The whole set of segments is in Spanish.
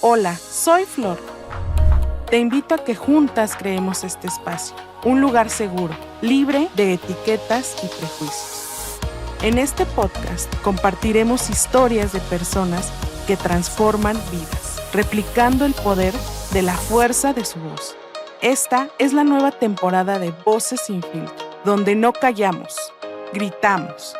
Hola, soy Flor. Te invito a que juntas creemos este espacio, un lugar seguro, libre de etiquetas y prejuicios. En este podcast compartiremos historias de personas que transforman vidas, replicando el poder de la fuerza de su voz. Esta es la nueva temporada de Voces sin filtro, donde no callamos, gritamos.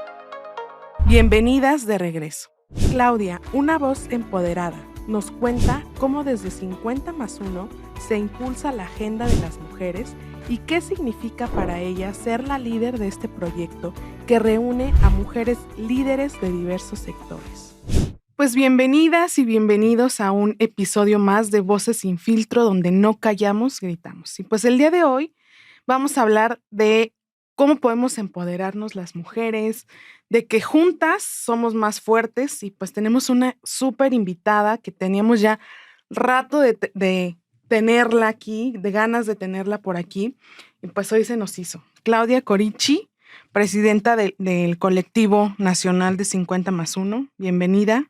Bienvenidas de regreso. Claudia, una voz empoderada, nos cuenta cómo desde 50+1 se impulsa la agenda de las mujeres y qué significa para ella ser la líder de este proyecto que reúne a mujeres líderes de diversos sectores. Pues bienvenidas y bienvenidos a un episodio más de Voces sin filtro, donde no callamos, gritamos. Y pues el día de hoy vamos a hablar de cómo podemos empoderarnos las mujeres, de que juntas somos más fuertes, y pues tenemos una súper invitada que teníamos ya rato de tenerla aquí, de ganas de tenerla por aquí, y pues hoy se nos hizo. Claudia Corichi, presidenta del Colectivo Nacional de 50+1. Bienvenida.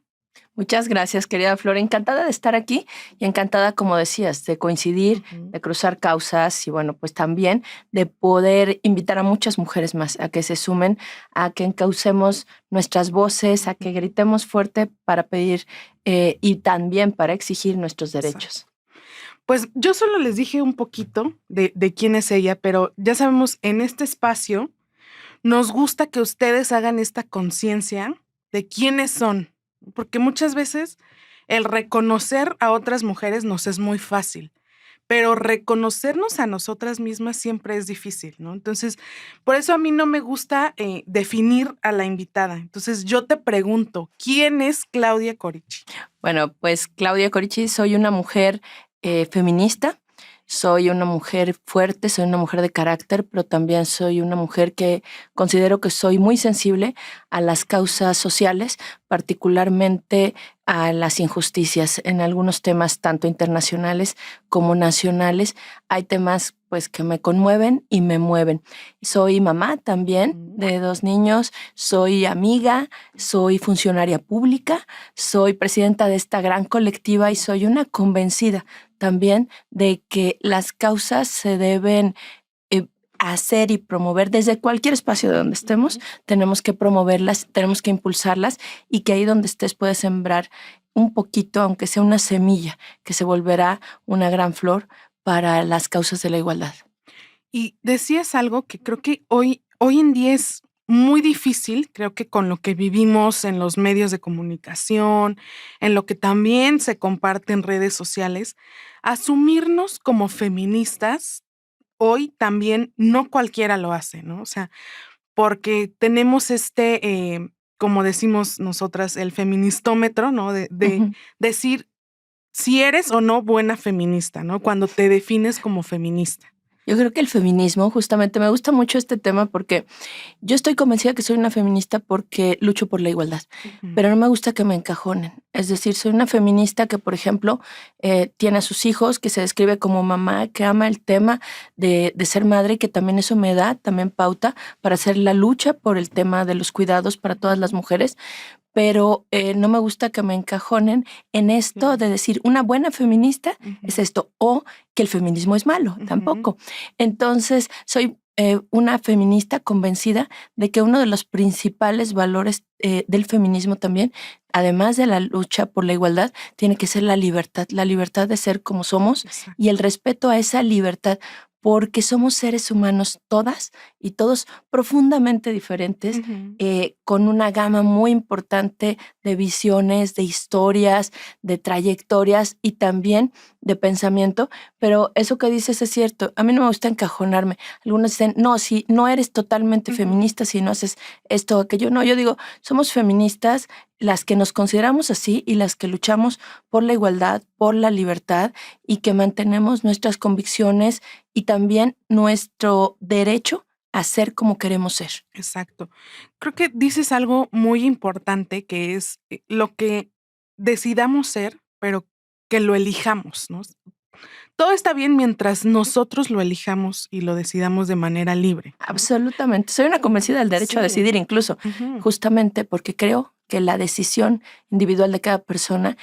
Muchas gracias, querida Flor. Encantada de estar aquí y encantada, como decías, de coincidir, de cruzar causas y bueno, pues también de poder invitar a muchas mujeres más a que se sumen, a que encaucemos nuestras voces, a que gritemos fuerte para pedir y también para exigir nuestros derechos. Pues yo solo les dije un poquito de quién es ella, pero ya sabemos, en este espacio nos gusta que ustedes hagan esta conciencia de quiénes son, porque muchas veces el reconocer a otras mujeres nos es muy fácil, pero reconocernos a nosotras mismas siempre es difícil, ¿no? Entonces, por eso a mí no me gusta definir a la invitada. Entonces, yo te pregunto, ¿quién es Claudia Corichi? Bueno, pues Claudia Corichi, soy una mujer feminista. Soy una mujer fuerte, soy una mujer de carácter, pero también soy una mujer que considero que soy muy sensible a las causas sociales, particularmente a las injusticias en algunos temas tanto internacionales como nacionales. Hay temas pues que me conmueven y me mueven. Soy mamá también de 2 niños, soy amiga, soy funcionaria pública, soy presidenta de esta gran colectiva y soy una convencida también de que las causas se deben hacer y promover desde cualquier espacio de donde estemos. Tenemos que promoverlas, tenemos que impulsarlas y que ahí donde estés puedes sembrar un poquito, aunque sea una semilla, que se volverá una gran flor para las causas de la igualdad. Y decías algo que creo que hoy en día es muy difícil, creo que con lo que vivimos en los medios de comunicación, en lo que también se comparte en redes sociales, asumirnos como feministas, hoy también no cualquiera lo hace, ¿no? O sea, porque tenemos como decimos nosotras, el feministómetro, ¿no? De decir si eres o no buena feminista, ¿no? Cuando te defines como feminista. Yo creo que el feminismo, justamente, me gusta mucho este tema porque yo estoy convencida que soy una feminista porque lucho por la igualdad, pero no me gusta que me encajonen. Es decir, soy una feminista que, por ejemplo, tiene a sus hijos, que se describe como mamá, que ama el tema de ser madre, y que también eso me da también pauta para hacer la lucha por el tema de los cuidados para todas las mujeres. Pero no me gusta que me encajonen en esto de decir una buena feminista es esto, o que el feminismo es malo, tampoco. Entonces, soy una feminista convencida de que uno de los principales valores del feminismo también, además de la lucha por la igualdad, tiene que ser la libertad de ser como somos. Exacto. Y el respeto a esa libertad, porque somos seres humanos todas y todos profundamente diferentes, con una gama muy importante de visiones, de historias, de trayectorias y también de pensamiento. Pero eso que dices es cierto. A mí no me gusta encajonarme. Algunos dicen, no, si no eres totalmente feminista, si no haces esto o aquello. No, yo digo, somos feministas las que nos consideramos así y las que luchamos por la igualdad, por la libertad y que mantenemos nuestras convicciones y también nuestro derecho a ser como queremos ser. Exacto. Creo que dices algo muy importante, que es lo que decidamos ser, pero que lo elijamos, ¿no? Todo está bien mientras nosotros lo elijamos y lo decidamos de manera libre, ¿no? Absolutamente. Soy una convencida del derecho a decidir incluso, justamente porque creo que la decisión individual de cada persona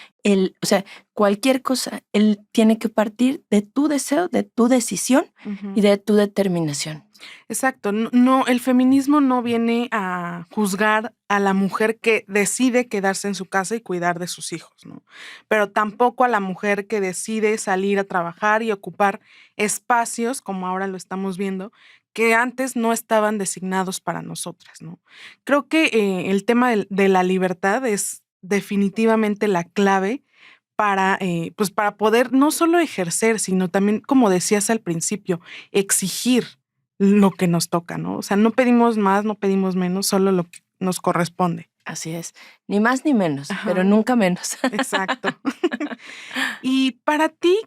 o sea, cualquier cosa, él tiene que partir de tu deseo, de tu decisión y de tu determinación. Exacto. No, el feminismo no viene a juzgar a la mujer que decide quedarse en su casa y cuidar de sus hijos, ¿no? Pero tampoco a la mujer que decide salir a trabajar y ocupar espacios, como ahora lo estamos viendo, que antes no estaban designados para nosotras, ¿no? Creo que el tema de la libertad es definitivamente la clave para, pues para poder no solo ejercer, sino también, como decías al principio, exigir lo que nos toca, ¿no? O sea, no pedimos más, no pedimos menos, solo lo que nos corresponde. Así es, ni más ni menos, pero Ajá, nunca menos. exacto. Y para ti,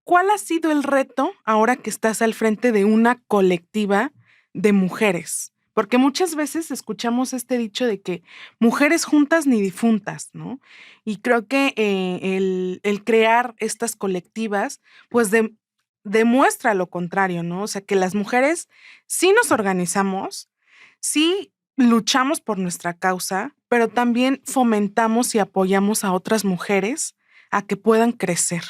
¿cuál ha sido el reto ahora que estás al frente de una colectiva de mujeres? Porque muchas veces escuchamos este dicho de que mujeres juntas ni difuntas, ¿no? Y creo que el crear estas colectivas, pues demuestra lo contrario, ¿no? O sea, que las mujeres sí nos organizamos, sí luchamos por nuestra causa, pero también fomentamos y apoyamos a otras mujeres a que puedan crecer.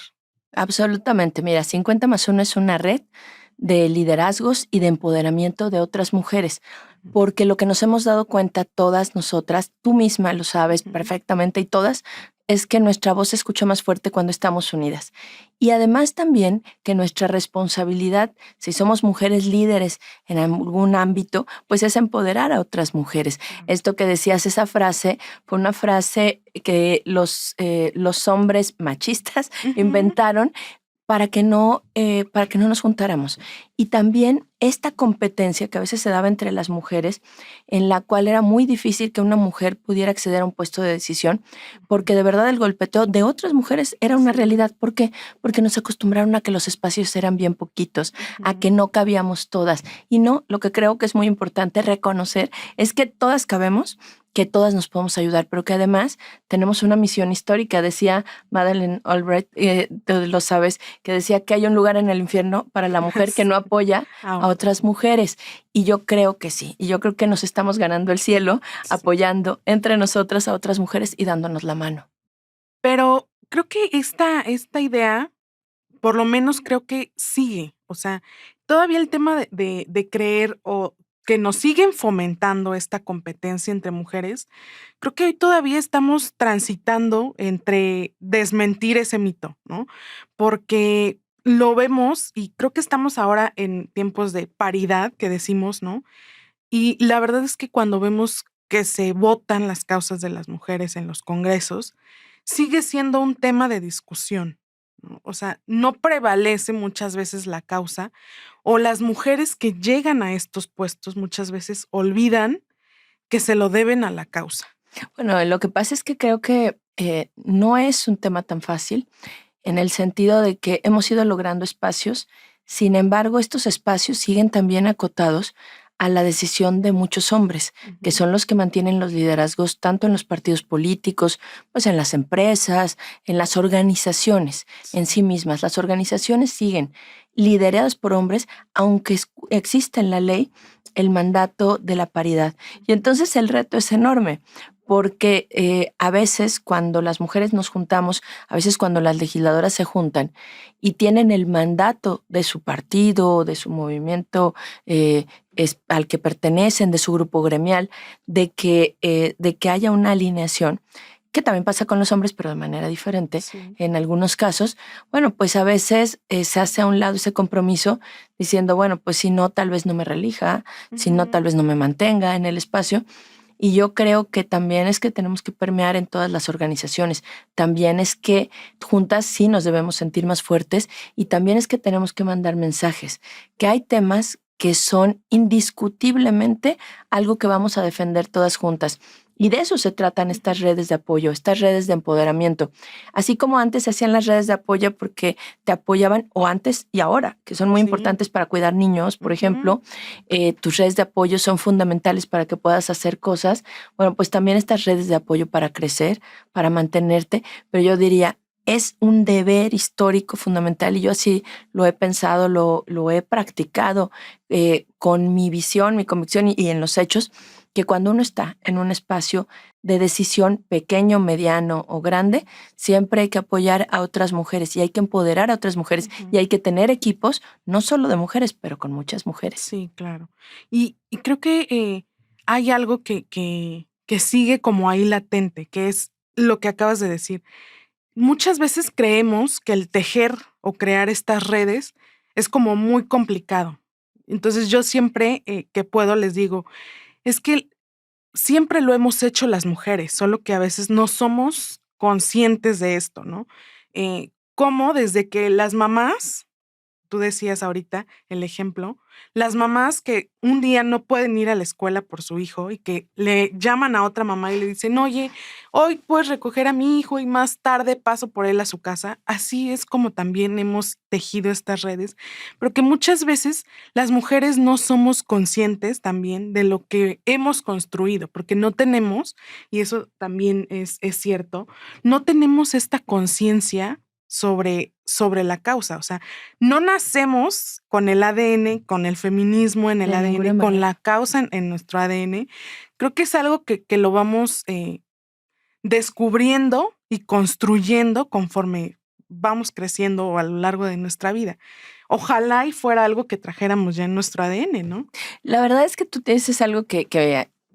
Absolutamente. Mira, 50 más 1 es una red de liderazgos y de empoderamiento de otras mujeres, porque lo que nos hemos dado cuenta todas nosotras, tú misma lo sabes perfectamente y todas, es que nuestra voz se escucha más fuerte cuando estamos unidas. Y además también que nuestra responsabilidad, si somos mujeres líderes en algún ámbito, pues es empoderar a otras mujeres. Esto que decías, esa frase, fue una frase que los hombres machistas inventaron para que no nos juntáramos. Y también esta competencia que a veces se daba entre las mujeres, en la cual era muy difícil que una mujer pudiera acceder a un puesto de decisión, porque de verdad el golpeteo de otras mujeres era una realidad. ¿Por qué? Porque nos acostumbraron a que los espacios eran bien poquitos, a que no cabíamos todas. Y no, lo que creo que es muy importante reconocer es que todas cabemos, que todas nos podemos ayudar, pero que además tenemos una misión histórica. Decía Madeleine Albright, tú lo sabes, que decía que hay un lugar en el infierno para la mujer que no apoya a otras mujeres. Y yo creo que sí, y yo creo que nos estamos ganando el cielo apoyando entre nosotras a otras mujeres y dándonos la mano. Pero creo que esta idea, por lo menos creo que sigue. O sea, todavía el tema de creer o que nos siguen fomentando esta competencia entre mujeres, creo que hoy todavía estamos transitando entre desmentir ese mito, ¿no? Porque lo vemos y creo que estamos ahora en tiempos de paridad, que decimos, ¿no? Y la verdad es que cuando vemos que se votan las causas de las mujeres en los congresos, sigue siendo un tema de discusión, ¿no? O sea, no prevalece muchas veces la causa o las mujeres que llegan a estos puestos muchas veces olvidan que se lo deben a la causa. Bueno, lo que pasa es que creo que no es un tema tan fácil en el sentido de que hemos ido logrando espacios, sin embargo, estos espacios siguen también acotados a la decisión de muchos hombres, que son los que mantienen los liderazgos tanto en los partidos políticos, pues en las empresas, en las organizaciones en sí mismas. Las organizaciones siguen lideradas por hombres, aunque exista en la ley el mandato de la paridad. Y entonces el reto es enorme, porque a veces cuando las mujeres nos juntamos, a veces cuando las legisladoras se juntan y tienen el mandato de su partido, de su movimiento al que pertenecen, de su grupo gremial, de que haya una alineación, que también pasa con los hombres, pero de manera diferente en algunos casos, bueno, pues a veces se hace a un lado ese compromiso diciendo, bueno, pues si no, tal vez no me reelija, si no, tal vez no me mantenga en el espacio. Y yo creo que también es que tenemos que permear en todas las organizaciones. También es que juntas sí nos debemos sentir más fuertes y también es que tenemos que mandar mensajes, que hay temas que son indiscutiblemente algo que vamos a defender todas juntas. Y de eso se tratan estas redes de apoyo, estas redes de empoderamiento. Así como antes se hacían las redes de apoyo porque te apoyaban, o antes y ahora, que son muy importantes para cuidar niños, por ejemplo, tus redes de apoyo son fundamentales para que puedas hacer cosas. Bueno, pues también estas redes de apoyo para crecer, para mantenerte, pero yo diría, es un deber histórico fundamental y yo así lo he pensado, lo he practicado con mi visión, mi convicción y en los hechos, que cuando uno está en un espacio de decisión, pequeño, mediano o grande, siempre hay que apoyar a otras mujeres y hay que empoderar a otras mujeres y hay que tener equipos, no solo de mujeres, pero con muchas mujeres. Sí, claro. Y creo que hay algo que sigue como ahí latente, que es lo que acabas de decir. Muchas veces creemos que el tejer o crear estas redes es como muy complicado. Entonces yo siempre que puedo les digo, es que siempre lo hemos hecho las mujeres, solo que a veces no somos conscientes de esto, ¿no? Como desde que las mamás, tú decías ahorita el ejemplo, las mamás que un día no pueden ir a la escuela por su hijo y que le llaman a otra mamá y le dicen, oye, hoy puedes recoger a mi hijo y más tarde paso por él a su casa. Así es como también hemos tejido estas redes, pero que muchas veces las mujeres no somos conscientes también de lo que hemos construido, porque no tenemos, y eso también es cierto, no tenemos esta conciencia sobre la causa. O sea, no nacemos con el ADN, con el feminismo en el De ninguna ADN, con manera. la causa en nuestro ADN. Creo que es algo que lo vamos descubriendo y construyendo conforme vamos creciendo a lo largo de nuestra vida. Ojalá y fuera algo que trajéramos ya en nuestro ADN, ¿no? La verdad es que tú dices algo que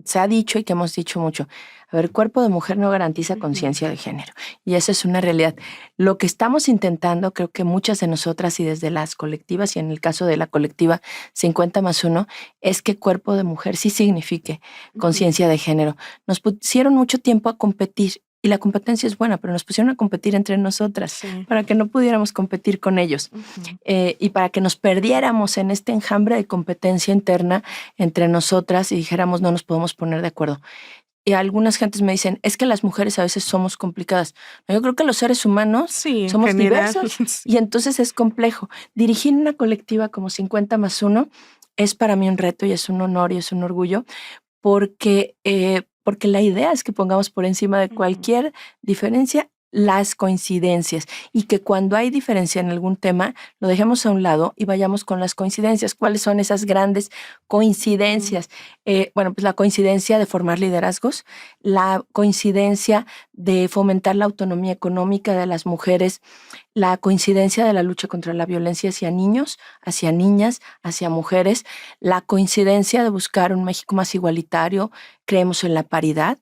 se ha dicho y que hemos dicho mucho. A ver, cuerpo de mujer no garantiza conciencia de género. Y eso es una realidad. Lo que estamos intentando, creo que muchas de nosotras y desde las colectivas, y en el caso de la colectiva 50+1, es que cuerpo de mujer sí signifique conciencia de género. Nos pusieron mucho tiempo a competir. Y la competencia es buena, pero nos pusieron a competir entre nosotras Sí. para que no pudiéramos competir con ellos y para que nos perdiéramos en este enjambre de competencia interna entre nosotras y dijéramos no nos podemos poner de acuerdo. Y algunas gentes me dicen, es que las mujeres a veces somos complicadas. No, yo creo que los seres humanos Sí, en somos general, diversos sí. y entonces es complejo. Dirigir una colectiva como 50+1 es para mí un reto y es un honor y es un orgullo porque la idea es que pongamos por encima de cualquier diferencia las coincidencias y que cuando hay diferencia en algún tema lo dejemos a un lado y vayamos con las coincidencias. ¿Cuáles son esas grandes coincidencias? Bueno, pues la coincidencia de formar liderazgos, la coincidencia de fomentar la autonomía económica de las mujeres, la coincidencia de la lucha contra la violencia hacia niños, hacia niñas, hacia mujeres, la coincidencia de buscar un México más igualitario, creemos en la paridad.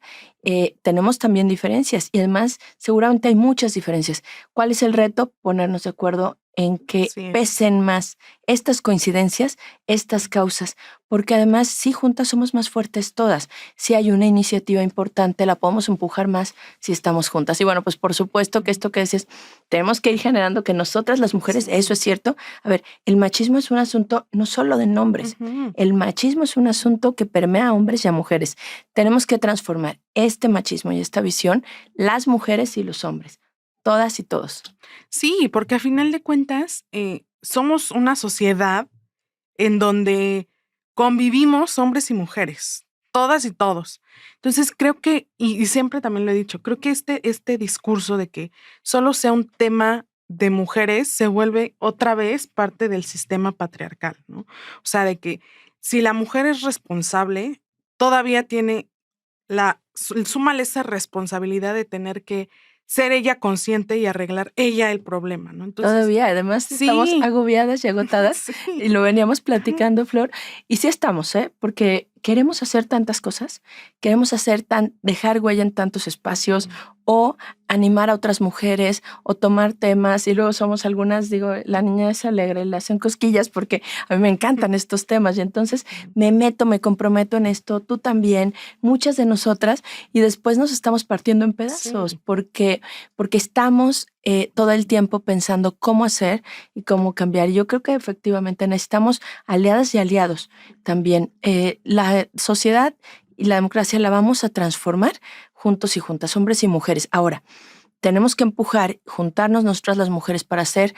Tenemos también diferencias y además seguramente hay muchas diferencias. ¿Cuál es el reto? Ponernos de acuerdo en que Sí. pesen más estas coincidencias, estas causas, porque además si juntas somos más fuertes todas. Si hay una iniciativa importante, la podemos empujar más si estamos juntas. Y bueno, pues por supuesto que esto que decías, tenemos que ir generando que nosotras las mujeres, eso es cierto. A ver, el machismo es un asunto no solo de nombres, el machismo es un asunto que permea a hombres y a mujeres. Tenemos que transformar este machismo y esta visión, las mujeres y los hombres, todas y todos. Sí, porque a final de cuentas somos una sociedad en donde convivimos hombres y mujeres, todas y todos. Entonces creo que, y siempre también lo he dicho, creo que este discurso de que solo sea un tema de mujeres se vuelve otra vez parte del sistema patriarcal, ¿no? O sea, de que si la mujer es responsable, todavía tiene súmale esa responsabilidad de tener que ser ella consciente y arreglar ella el problema, ¿no? Entonces, Todavía, además estamos sí, agobiadas y agotadas y sí. lo veníamos platicando, Flor, y sí estamos, porque queremos hacer tantas cosas, queremos dejar huella en tantos espacios o animar a otras mujeres o tomar temas y luego somos algunas, digo, la niña es alegre, le hacen cosquillas porque a mí me encantan estos temas y entonces me meto, me comprometo en esto, tú también, muchas de nosotras y después nos estamos partiendo en pedazos Sí. porque estamos todo el tiempo pensando cómo hacer y cómo cambiar. Yo creo que efectivamente necesitamos aliadas y aliados también. La sociedad y la democracia la vamos a transformar juntos y juntas, hombres y mujeres. Ahora, tenemos que empujar, juntarnos nosotras las mujeres para hacer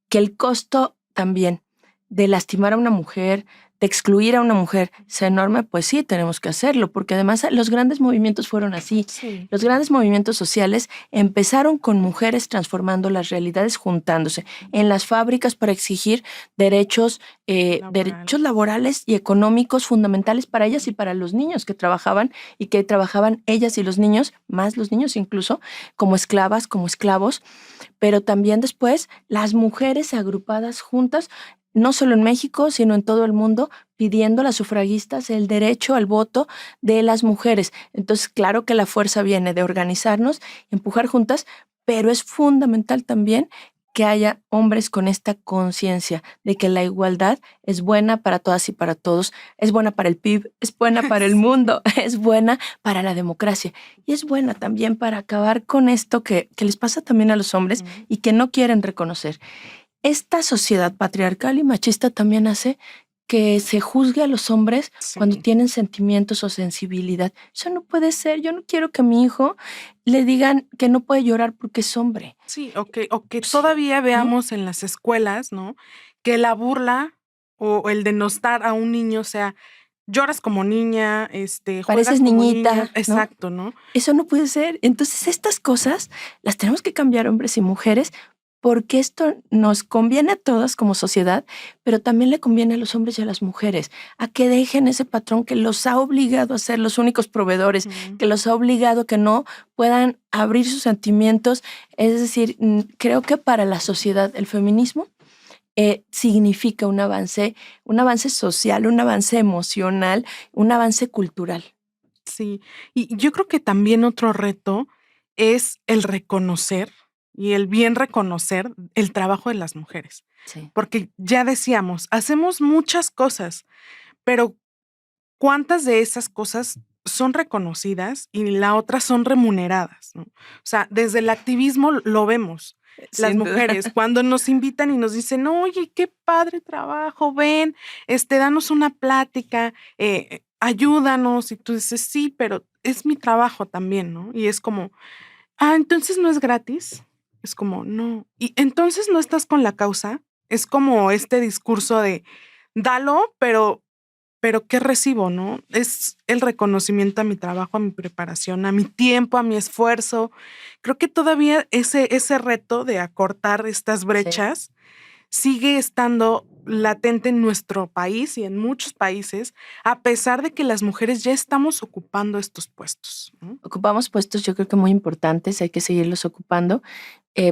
que el costo también de lastimar a una mujer, de excluir a una mujer sea enorme, pues sí, tenemos que hacerlo, porque además los grandes movimientos fueron así. Sí. Los grandes movimientos sociales empezaron con mujeres transformando las realidades, juntándose en las fábricas para exigir derechos laborales y económicos fundamentales para ellas y para los niños que trabajaban ellas y los niños, más los niños incluso, como esclavas, como esclavos, pero también después las mujeres agrupadas juntas, no solo en México, sino en todo el mundo, pidiendo a las sufragistas el derecho al voto de las mujeres. Entonces, claro que la fuerza viene de organizarnos, empujar juntas, pero es fundamental también que haya hombres con esta conciencia de que la igualdad es buena para todas y para todos, es buena para el PIB, es buena para el mundo, es buena para la democracia y es buena también para acabar con esto que les pasa también a los hombres y que no quieren reconocer. Esta sociedad patriarcal y machista también hace que se juzgue a los hombres cuando tienen sentimientos o sensibilidad. Eso no puede ser. Yo no quiero que a mi hijo le digan que no puede llorar porque es hombre. Sí, o que todavía veamos en las escuelas, ¿no? Que la burla o el denostar a un niño sea, lloras como niña, pareces como niñita, niña. Exacto, ¿no? Eso no puede ser. Entonces estas cosas las tenemos que cambiar hombres y mujeres porque esto nos conviene a todas como sociedad, pero también le conviene a los hombres y a las mujeres, a que dejen ese patrón que los ha obligado a ser los únicos proveedores, que los ha obligado a que no puedan abrir sus sentimientos. Es decir, creo que para la sociedad el feminismo significa un avance social, un avance emocional, un avance cultural. Sí, y yo creo que también otro reto es el reconocer y el bien reconocer el trabajo de las mujeres. Sí. Porque ya decíamos, hacemos muchas cosas, pero ¿cuántas de esas cosas son reconocidas y la otra son remuneradas, ¿no? O sea, desde el activismo lo vemos. Las Sin duda. mujeres, cuando nos invitan y nos dicen, oye, qué padre trabajo, ven, danos una plática, ayúdanos. Y tú dices, sí, pero es mi trabajo también, ¿no? Y es como, entonces no es gratis. Es como, no. Y entonces no estás con la causa. Es como este discurso de, dalo, pero ¿qué recibo, no? Es el reconocimiento a mi trabajo, a mi preparación, a mi tiempo, a mi esfuerzo. Creo que todavía ese reto de acortar estas brechas sigue estando latente en nuestro país y en muchos países, a pesar de que las mujeres ya estamos ocupando estos puestos, ¿no? Ocupamos puestos, yo creo que muy importantes, hay que seguirlos ocupando,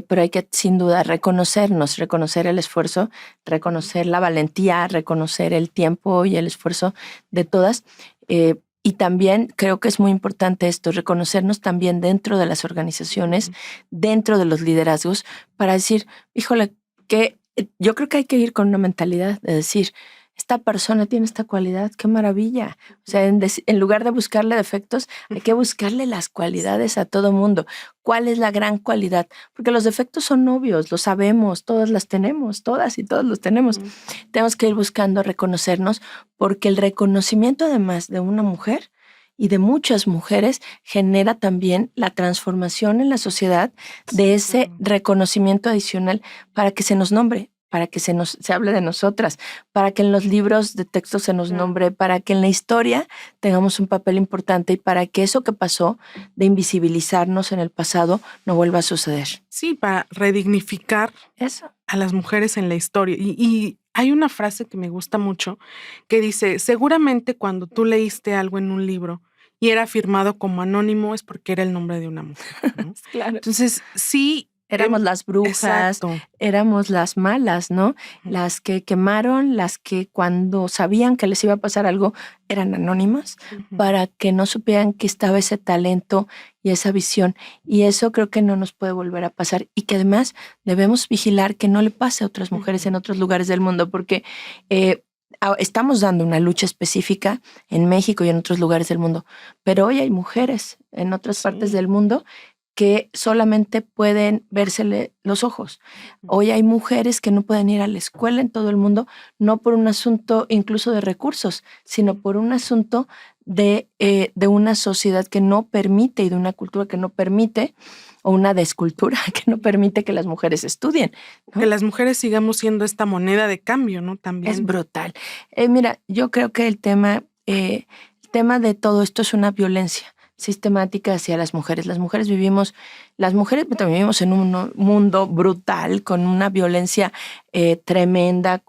pero hay que sin duda reconocernos, reconocer el esfuerzo, reconocer la valentía, reconocer el tiempo y el esfuerzo de todas. Y también creo que es muy importante esto, reconocernos también dentro de las organizaciones, dentro de los liderazgos, para decir, híjole, que yo creo que hay que ir con una mentalidad de decir, esta persona tiene esta cualidad, qué maravilla. O sea, en lugar de buscarle defectos, hay que buscarle las cualidades a todo mundo. ¿Cuál es la gran cualidad? Porque los defectos son obvios, lo sabemos, todas las tenemos, todas y todos los tenemos. Tenemos que ir buscando reconocernos, porque el reconocimiento además de una mujer y de muchas mujeres genera también la transformación en la sociedad de ese reconocimiento adicional para que se nos nombre, para que se hable de nosotras, para que en los libros de texto se nos nombre, para que en la historia tengamos un papel importante y para que eso que pasó de invisibilizarnos en el pasado no vuelva a suceder. Sí, para redignificar eso a las mujeres en la historia. Y hay una frase que me gusta mucho que dice, seguramente cuando tú leíste algo en un libro y era firmado como anónimo es porque era el nombre de una mujer, ¿no? Claro. Entonces, sí. Éramos las brujas, exacto. Éramos las malas, ¿no? Las que quemaron, las que cuando sabían que les iba a pasar algo eran anónimas para que no supieran que estaba ese talento y esa visión. Y eso creo que no nos puede volver a pasar y que además debemos vigilar que no le pase a otras mujeres en otros lugares del mundo porque estamos dando una lucha específica en México y en otros lugares del mundo, pero hoy hay mujeres en otras partes del mundo que solamente pueden vérsele los ojos. Hoy hay mujeres que no pueden ir a la escuela en todo el mundo, no por un asunto incluso de recursos, sino por un asunto de una sociedad que no permite y de una cultura que no permite o una descultura que no permite que las mujeres estudien, ¿no? Que las mujeres sigamos siendo esta moneda de cambio, ¿no? También. Es brutal. Mira, yo creo que el tema de todo esto es una violencia sistemática hacia las mujeres. Las mujeres también vivimos en un mundo brutal, con una violencia tremenda,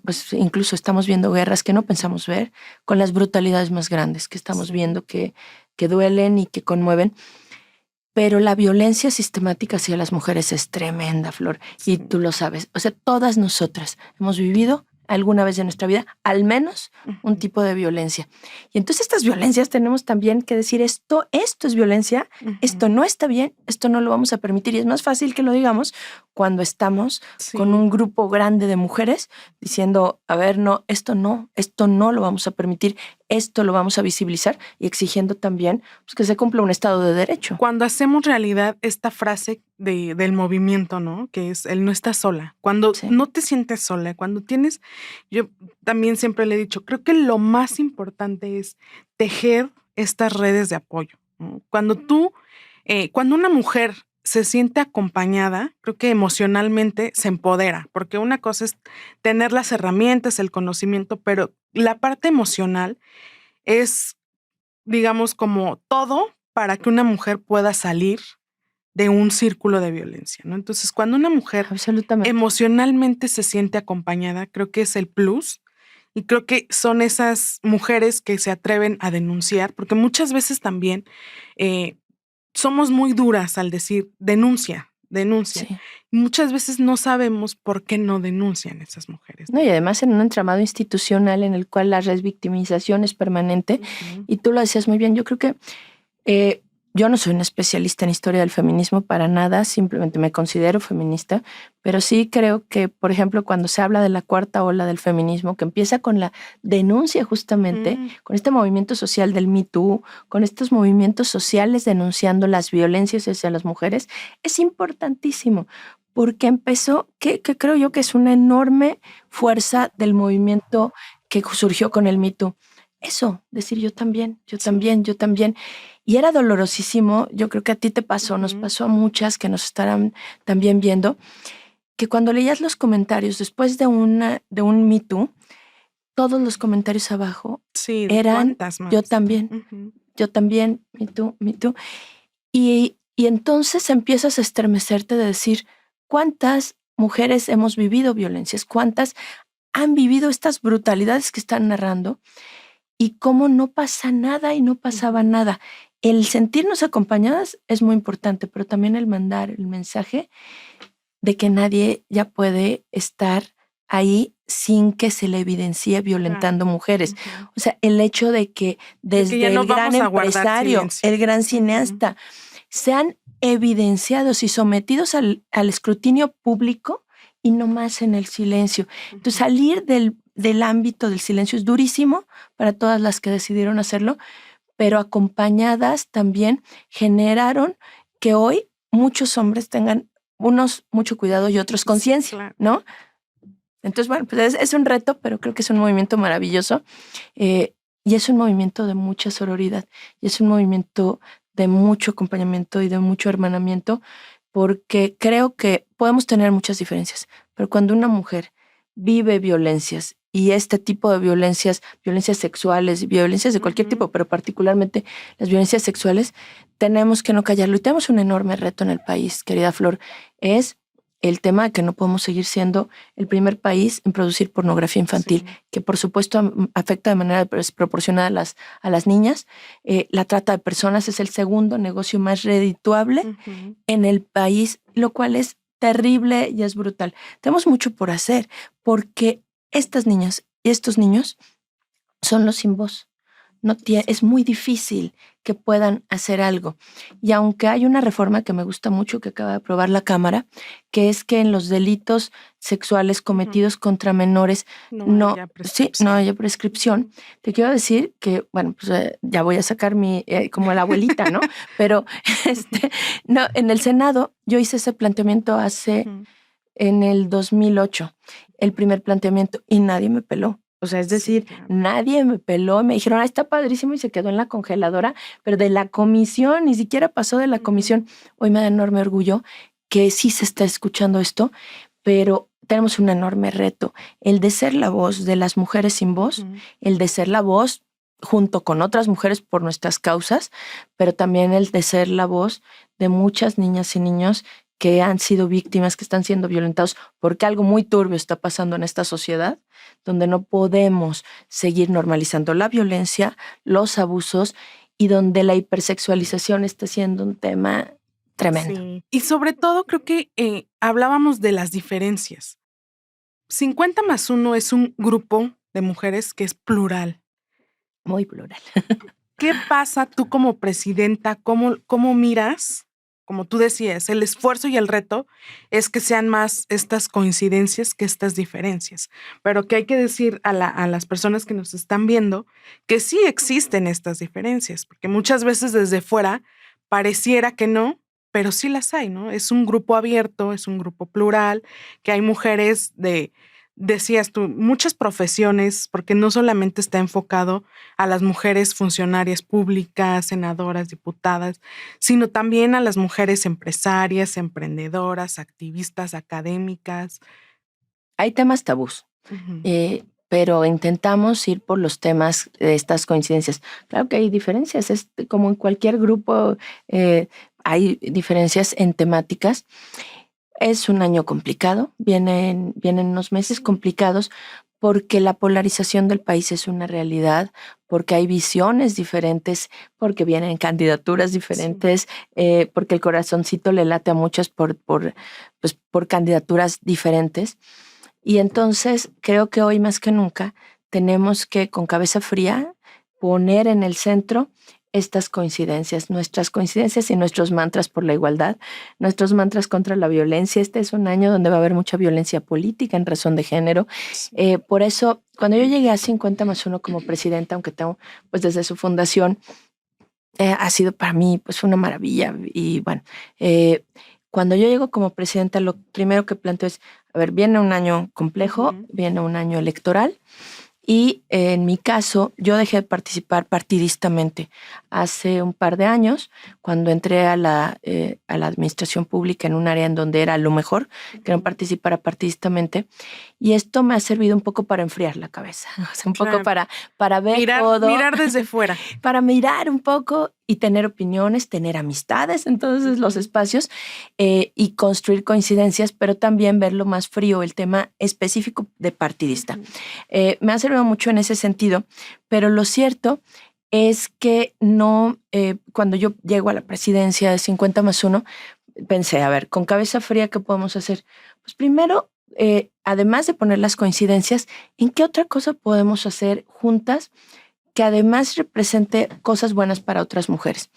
pues incluso estamos viendo guerras que no pensamos ver, con las brutalidades más grandes que estamos viendo que duelen y que conmueven. Pero la violencia sistemática hacia las mujeres es tremenda, Flor, y tú lo sabes. O sea, todas nosotras hemos vivido alguna vez en nuestra vida, al menos un tipo de violencia. Y entonces estas violencias tenemos también que decir esto es violencia, esto no está bien, esto no lo vamos a permitir. Y es más fácil que lo digamos cuando estamos con un grupo grande de mujeres diciendo, a ver, no, esto no lo vamos a permitir, esto lo vamos a visibilizar y exigiendo también pues, que se cumpla un Estado de Derecho. Cuando hacemos realidad esta frase del movimiento, ¿no? Que es el no estás sola. Cuando no te sientes sola, cuando tienes, yo también siempre le he dicho, creo que lo más importante es tejer estas redes de apoyo, ¿no? Cuando una mujer se siente acompañada, creo que emocionalmente se empodera, porque una cosa es tener las herramientas, el conocimiento, pero la parte emocional es, digamos, como todo para que una mujer pueda salir de un círculo de violencia, ¿no? Entonces, cuando una mujer emocionalmente se siente acompañada, creo que es el plus. Y creo que son esas mujeres que se atreven a denunciar, porque muchas veces también somos muy duras al decir denuncia. Sí. Y muchas veces no sabemos por qué no denuncian esas mujeres. No, y además en un entramado institucional en el cual la revictimización es permanente. Y tú lo decías muy bien, yo creo que yo no soy una especialista en historia del feminismo para nada, simplemente me considero feminista, pero sí creo que, por ejemplo, cuando se habla de la cuarta ola del feminismo, que empieza con la denuncia justamente, con este movimiento social del Me Too, con estos movimientos sociales denunciando las violencias hacia las mujeres, es importantísimo, porque empezó, que creo yo que es una enorme fuerza del movimiento que surgió con el Me Too. Eso, decir yo también. Y era dolorosísimo, yo creo que a ti te pasó, nos pasó a muchas que nos estarán también viendo, que cuando leías los comentarios después de un Me Too, todos los comentarios abajo eran yo también, Me Too. Y entonces empiezas a estremecerte de decir, ¿cuántas mujeres hemos vivido violencias? ¿Cuántas han vivido estas brutalidades que están narrando? Y cómo no pasa nada y no pasaba nada. El sentirnos acompañadas es muy importante, pero también el mandar el mensaje de que nadie ya puede estar ahí sin que se le evidencie violentando mujeres. O sea, el hecho de que desde el gran empresario, el gran cineasta, sean evidenciados y sometidos al escrutinio público y no más en el silencio. Entonces, salir del ámbito del silencio es durísimo para todas las que decidieron hacerlo, pero acompañadas también generaron que hoy muchos hombres tengan unos mucho cuidado y otros conciencia, ¿no? Entonces, bueno, pues es un reto, pero creo que es un movimiento maravilloso y es un movimiento de mucha sororidad y es un movimiento de mucho acompañamiento y de mucho hermanamiento, porque creo que podemos tener muchas diferencias, pero cuando una mujer vive violencias y este tipo de violencias sexuales y violencias de cualquier tipo, pero particularmente las violencias sexuales, tenemos que no callarlo. Y tenemos un enorme reto en el país, querida Flor, es el tema de que no podemos seguir siendo el primer país en producir pornografía infantil, que por supuesto afecta de manera desproporcionada a las niñas. La trata de personas es el segundo negocio más redituable en el país, lo cual es terrible y es brutal. Tenemos mucho por hacer, porque estas niñas y estos niños son los sin voz. Es muy difícil que puedan hacer algo. Y aunque hay una reforma que me gusta mucho que acaba de aprobar la Cámara, que es que en los delitos sexuales cometidos contra menores no haya prescripción. Te quiero decir que, bueno, pues ya voy a sacar como la abuelita, ¿no? Pero no, en el Senado yo hice ese planteamiento en el 2008, el primer planteamiento, y nadie me peló. O sea, es decir, claro. nadie me peló, me dijeron, está padrísimo y se quedó en la congeladora, pero de la comisión, ni siquiera pasó de la comisión. Hoy me da enorme orgullo que sí se está escuchando esto, pero tenemos un enorme reto, el de ser la voz de las mujeres sin voz, el de ser la voz junto con otras mujeres por nuestras causas, pero también el de ser la voz de muchas niñas y niños que han sido víctimas, que están siendo violentados, porque algo muy turbio está pasando en esta sociedad, donde no podemos seguir normalizando la violencia, los abusos, y donde la hipersexualización está siendo un tema tremendo. Sí. Y sobre todo creo que hablábamos de las diferencias. 50+1 es un grupo de mujeres que es plural. Muy plural. ¿Qué pasa tú como presidenta? ¿Cómo miras? Como tú decías, el esfuerzo y el reto es que sean más estas coincidencias que estas diferencias. Pero que hay que decir a las personas que nos están viendo que sí existen estas diferencias, porque muchas veces desde fuera pareciera que no, pero sí las hay, ¿no? Es un grupo abierto, es un grupo plural, que hay mujeres decías tú, muchas profesiones, porque no solamente está enfocado a las mujeres funcionarias públicas, senadoras, diputadas, sino también a las mujeres empresarias, emprendedoras, activistas, académicas. Hay temas tabús, pero intentamos ir por los temas de estas coincidencias. Claro que hay diferencias, es como en cualquier grupo, hay diferencias en temáticas. Es un año complicado, vienen unos meses complicados porque la polarización del país es una realidad, porque hay visiones diferentes, porque vienen candidaturas diferentes, porque el corazoncito le late a muchas por candidaturas diferentes. Y entonces creo que hoy más que nunca tenemos que, con cabeza fría, poner en el centro estas coincidencias, nuestras coincidencias y nuestros mantras por la igualdad, nuestros mantras contra la violencia. Este es un año donde va a haber mucha violencia política en razón de género. Por eso, cuando yo llegué a 50+1 como presidenta, aunque tengo, pues desde su fundación, ha sido para mí pues una maravilla. Y bueno, cuando yo llego como presidenta, lo primero que planteo es, a ver, viene un año complejo, viene un año electoral, y en mi caso, yo dejé de participar partidistamente hace un par de años, cuando entré a la administración pública en un área en donde era lo mejor, que no participara partidistamente. Y esto me ha servido un poco para enfriar la cabeza, o sea, un poco para ver todo. Mirar desde fuera. Para mirar un poco y tener opiniones, tener amistades en todos los espacios, y construir coincidencias, pero también verlo más frío, el tema específico de partidista. Me ha servido mucho en ese sentido, pero lo cierto es que no, cuando yo llego a la presidencia de 50+1, pensé, a ver, con cabeza fría, ¿qué podemos hacer? Pues primero, además de poner las coincidencias, ¿en qué otra cosa podemos hacer juntas que además represente cosas buenas para otras mujeres?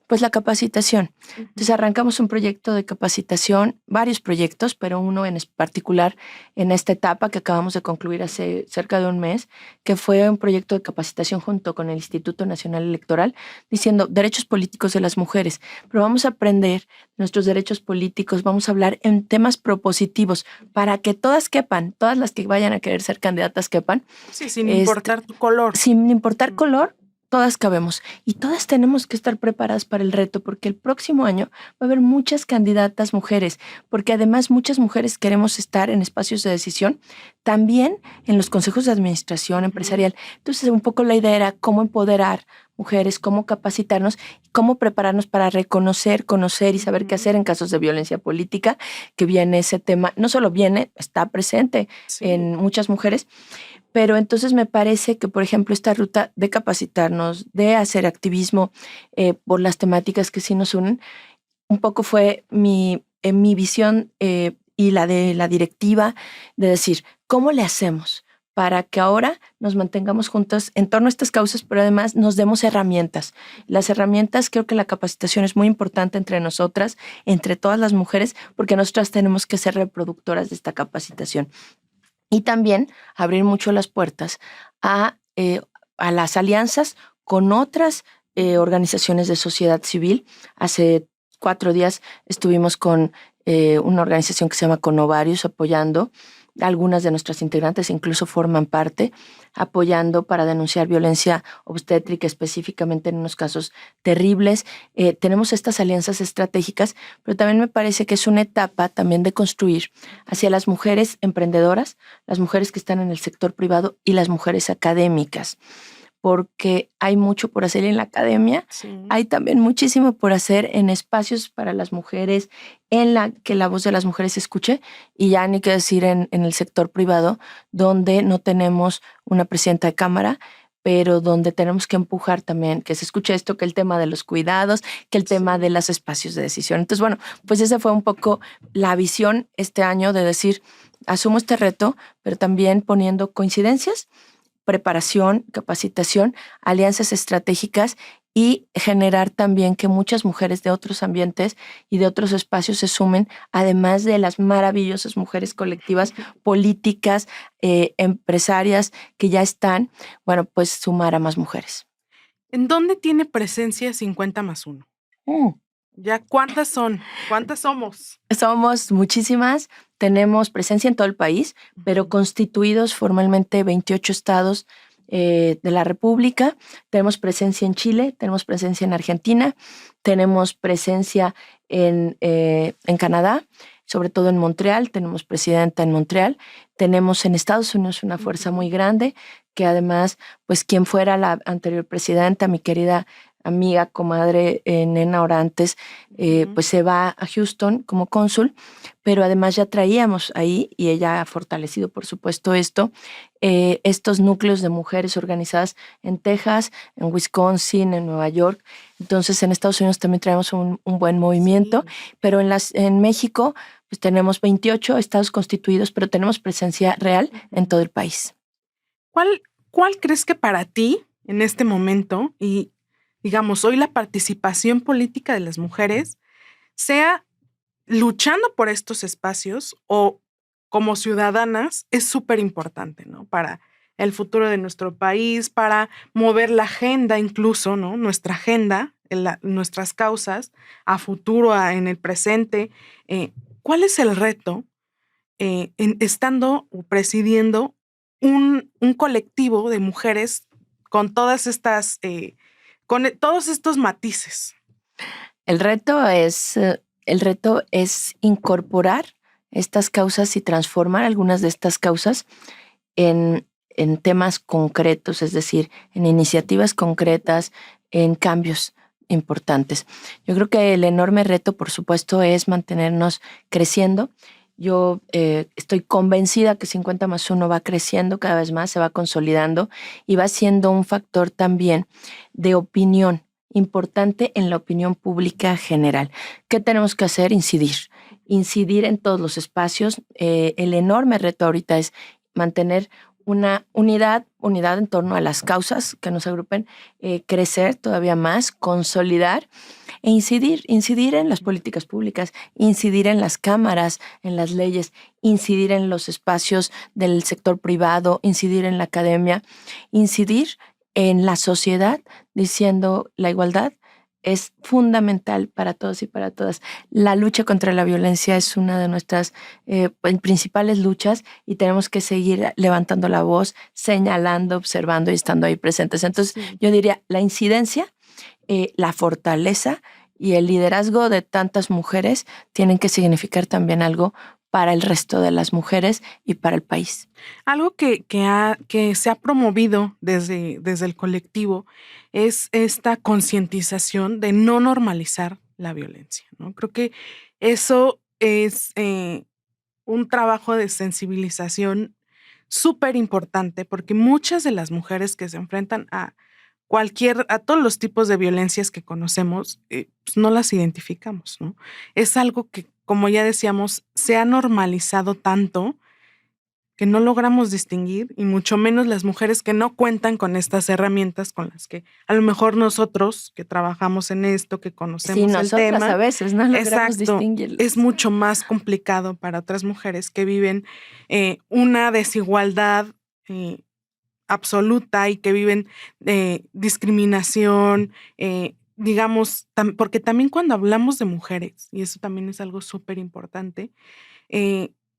Pues la capacitación. Entonces arrancamos un proyecto de capacitación, varios proyectos, pero uno en particular en esta etapa que acabamos de concluir hace cerca de un mes, que fue un proyecto de capacitación junto con el Instituto Nacional Electoral, diciendo derechos políticos de las mujeres, pero vamos a aprender nuestros derechos políticos, vamos a hablar en temas propositivos para que todas quepan, todas las que vayan a querer ser candidatas quepan. Sí, sin importar tu color. Sin importar color, todas cabemos y todas tenemos que estar preparadas para el reto, porque el próximo año va a haber muchas candidatas mujeres, porque además muchas mujeres queremos estar en espacios de decisión, también en los consejos de administración empresarial. Entonces, un poco la idea era cómo empoderar mujeres, cómo capacitarnos, cómo prepararnos para reconocer, conocer y saber qué hacer en casos de violencia política, que viene ese tema, no solo viene, está presente en muchas mujeres. Pero entonces me parece que, por ejemplo, esta ruta de capacitarnos, de hacer activismo por las temáticas que sí nos unen, un poco fue mi visión y la de la directiva, de decir, ¿cómo le hacemos para que ahora nos mantengamos juntas en torno a estas causas, pero además nos demos herramientas? Las herramientas, creo que la capacitación es muy importante entre nosotras, entre todas las mujeres, porque nosotras tenemos que ser reproductoras de esta capacitación. Y también abrir mucho las puertas a las alianzas con otras organizaciones de sociedad civil. Hace 4 días estuvimos con una organización que se llama Conovarios apoyando Algunas de nuestras integrantes incluso forman parte, apoyando para denunciar violencia obstétrica, específicamente en unos casos terribles. Tenemos estas alianzas estratégicas, pero también me parece que es una etapa también de construir hacia las mujeres emprendedoras, las mujeres que están en el sector privado y las mujeres académicas, porque hay mucho por hacer en la academia, hay también muchísimo por hacer en espacios para las mujeres, en la que la voz de las mujeres se escuche, y ya ni qué decir en el sector privado, donde no tenemos una presidenta de cámara, pero donde tenemos que empujar también que se escuche esto, que el tema de los cuidados, que el tema de los espacios de decisión. Entonces, bueno, pues esa fue un poco la visión este año de decir, asumo este reto, pero también poniendo coincidencias, preparación, capacitación, alianzas estratégicas y generar también que muchas mujeres de otros ambientes y de otros espacios se sumen, además de las maravillosas mujeres colectivas, políticas, empresarias que ya están, bueno, pues sumar a más mujeres. ¿En dónde tiene presencia 50+1? ¿Ya cuántas son? ¿Cuántas somos? Somos muchísimas, tenemos presencia en todo el país, pero constituidos formalmente 28 estados de la República. Tenemos presencia en Chile, tenemos presencia en Argentina, tenemos presencia en Canadá, sobre todo en Montreal, tenemos presidenta en Montreal, tenemos en Estados Unidos una fuerza muy grande, que además, pues quien fuera la anterior presidenta, mi querida amiga, comadre Nena Orantes, pues se va a Houston como cónsul, pero además ya traíamos ahí, y ella ha fortalecido, por supuesto, estos núcleos de mujeres organizadas en Texas, en Wisconsin, en Nueva York. Entonces, en Estados Unidos también traemos un buen movimiento, pero en México, pues tenemos 28 estados constituidos, pero tenemos presencia real en todo el país. ¿Cuál crees que para ti, en este momento, y digamos, hoy la participación política de las mujeres, sea luchando por estos espacios o como ciudadanas, es súper importante, ¿no? Para el futuro de nuestro país, para mover la agenda incluso, ¿no? Nuestra agenda, nuestras causas a futuro, en el presente. ¿Cuál es el reto estando o presidiendo un colectivo de mujeres con todas estas... con todos estos matices? El reto es incorporar estas causas y transformar algunas de estas causas en temas concretos, es decir, en iniciativas concretas, en cambios importantes. Yo creo que el enorme reto, por supuesto, es mantenernos creciendo. Yo estoy convencida que 50+1 va creciendo cada vez más, se va consolidando y va siendo un factor también de opinión importante en la opinión pública general. ¿Qué tenemos que hacer? Incidir en todos los espacios. El enorme reto ahorita es mantener una unidad en torno a las causas que nos agrupen, crecer todavía más, consolidar e incidir en las políticas públicas, incidir en las cámaras, en las leyes, incidir en los espacios del sector privado, incidir en la academia, incidir en la sociedad, diciendo la igualdad es fundamental para todos y para todas. La lucha contra la violencia es una de nuestras principales luchas y tenemos que seguir levantando la voz, señalando, observando y estando ahí presentes. Entonces, yo diría la incidencia, la fortaleza y el liderazgo de tantas mujeres tienen que significar también algo para el resto de las mujeres y para el país. Algo que se ha promovido desde el colectivo es esta concientización de no normalizar la violencia, ¿no? Creo que eso es un trabajo de sensibilización súper importante, porque muchas de las mujeres que se enfrentan a todos los tipos de violencias que conocemos, pues no las identificamos, ¿no? Es algo que, como ya decíamos, se ha normalizado tanto que no logramos distinguir, y mucho menos las mujeres que no cuentan con estas herramientas con las que a lo mejor nosotros que trabajamos en esto, que conocemos el tema, a veces no logramos distinguirlo. Es mucho más complicado para otras mujeres que viven una desigualdad absoluta y que viven discriminación, digamos, porque también cuando hablamos de mujeres, y eso también es algo súper importante,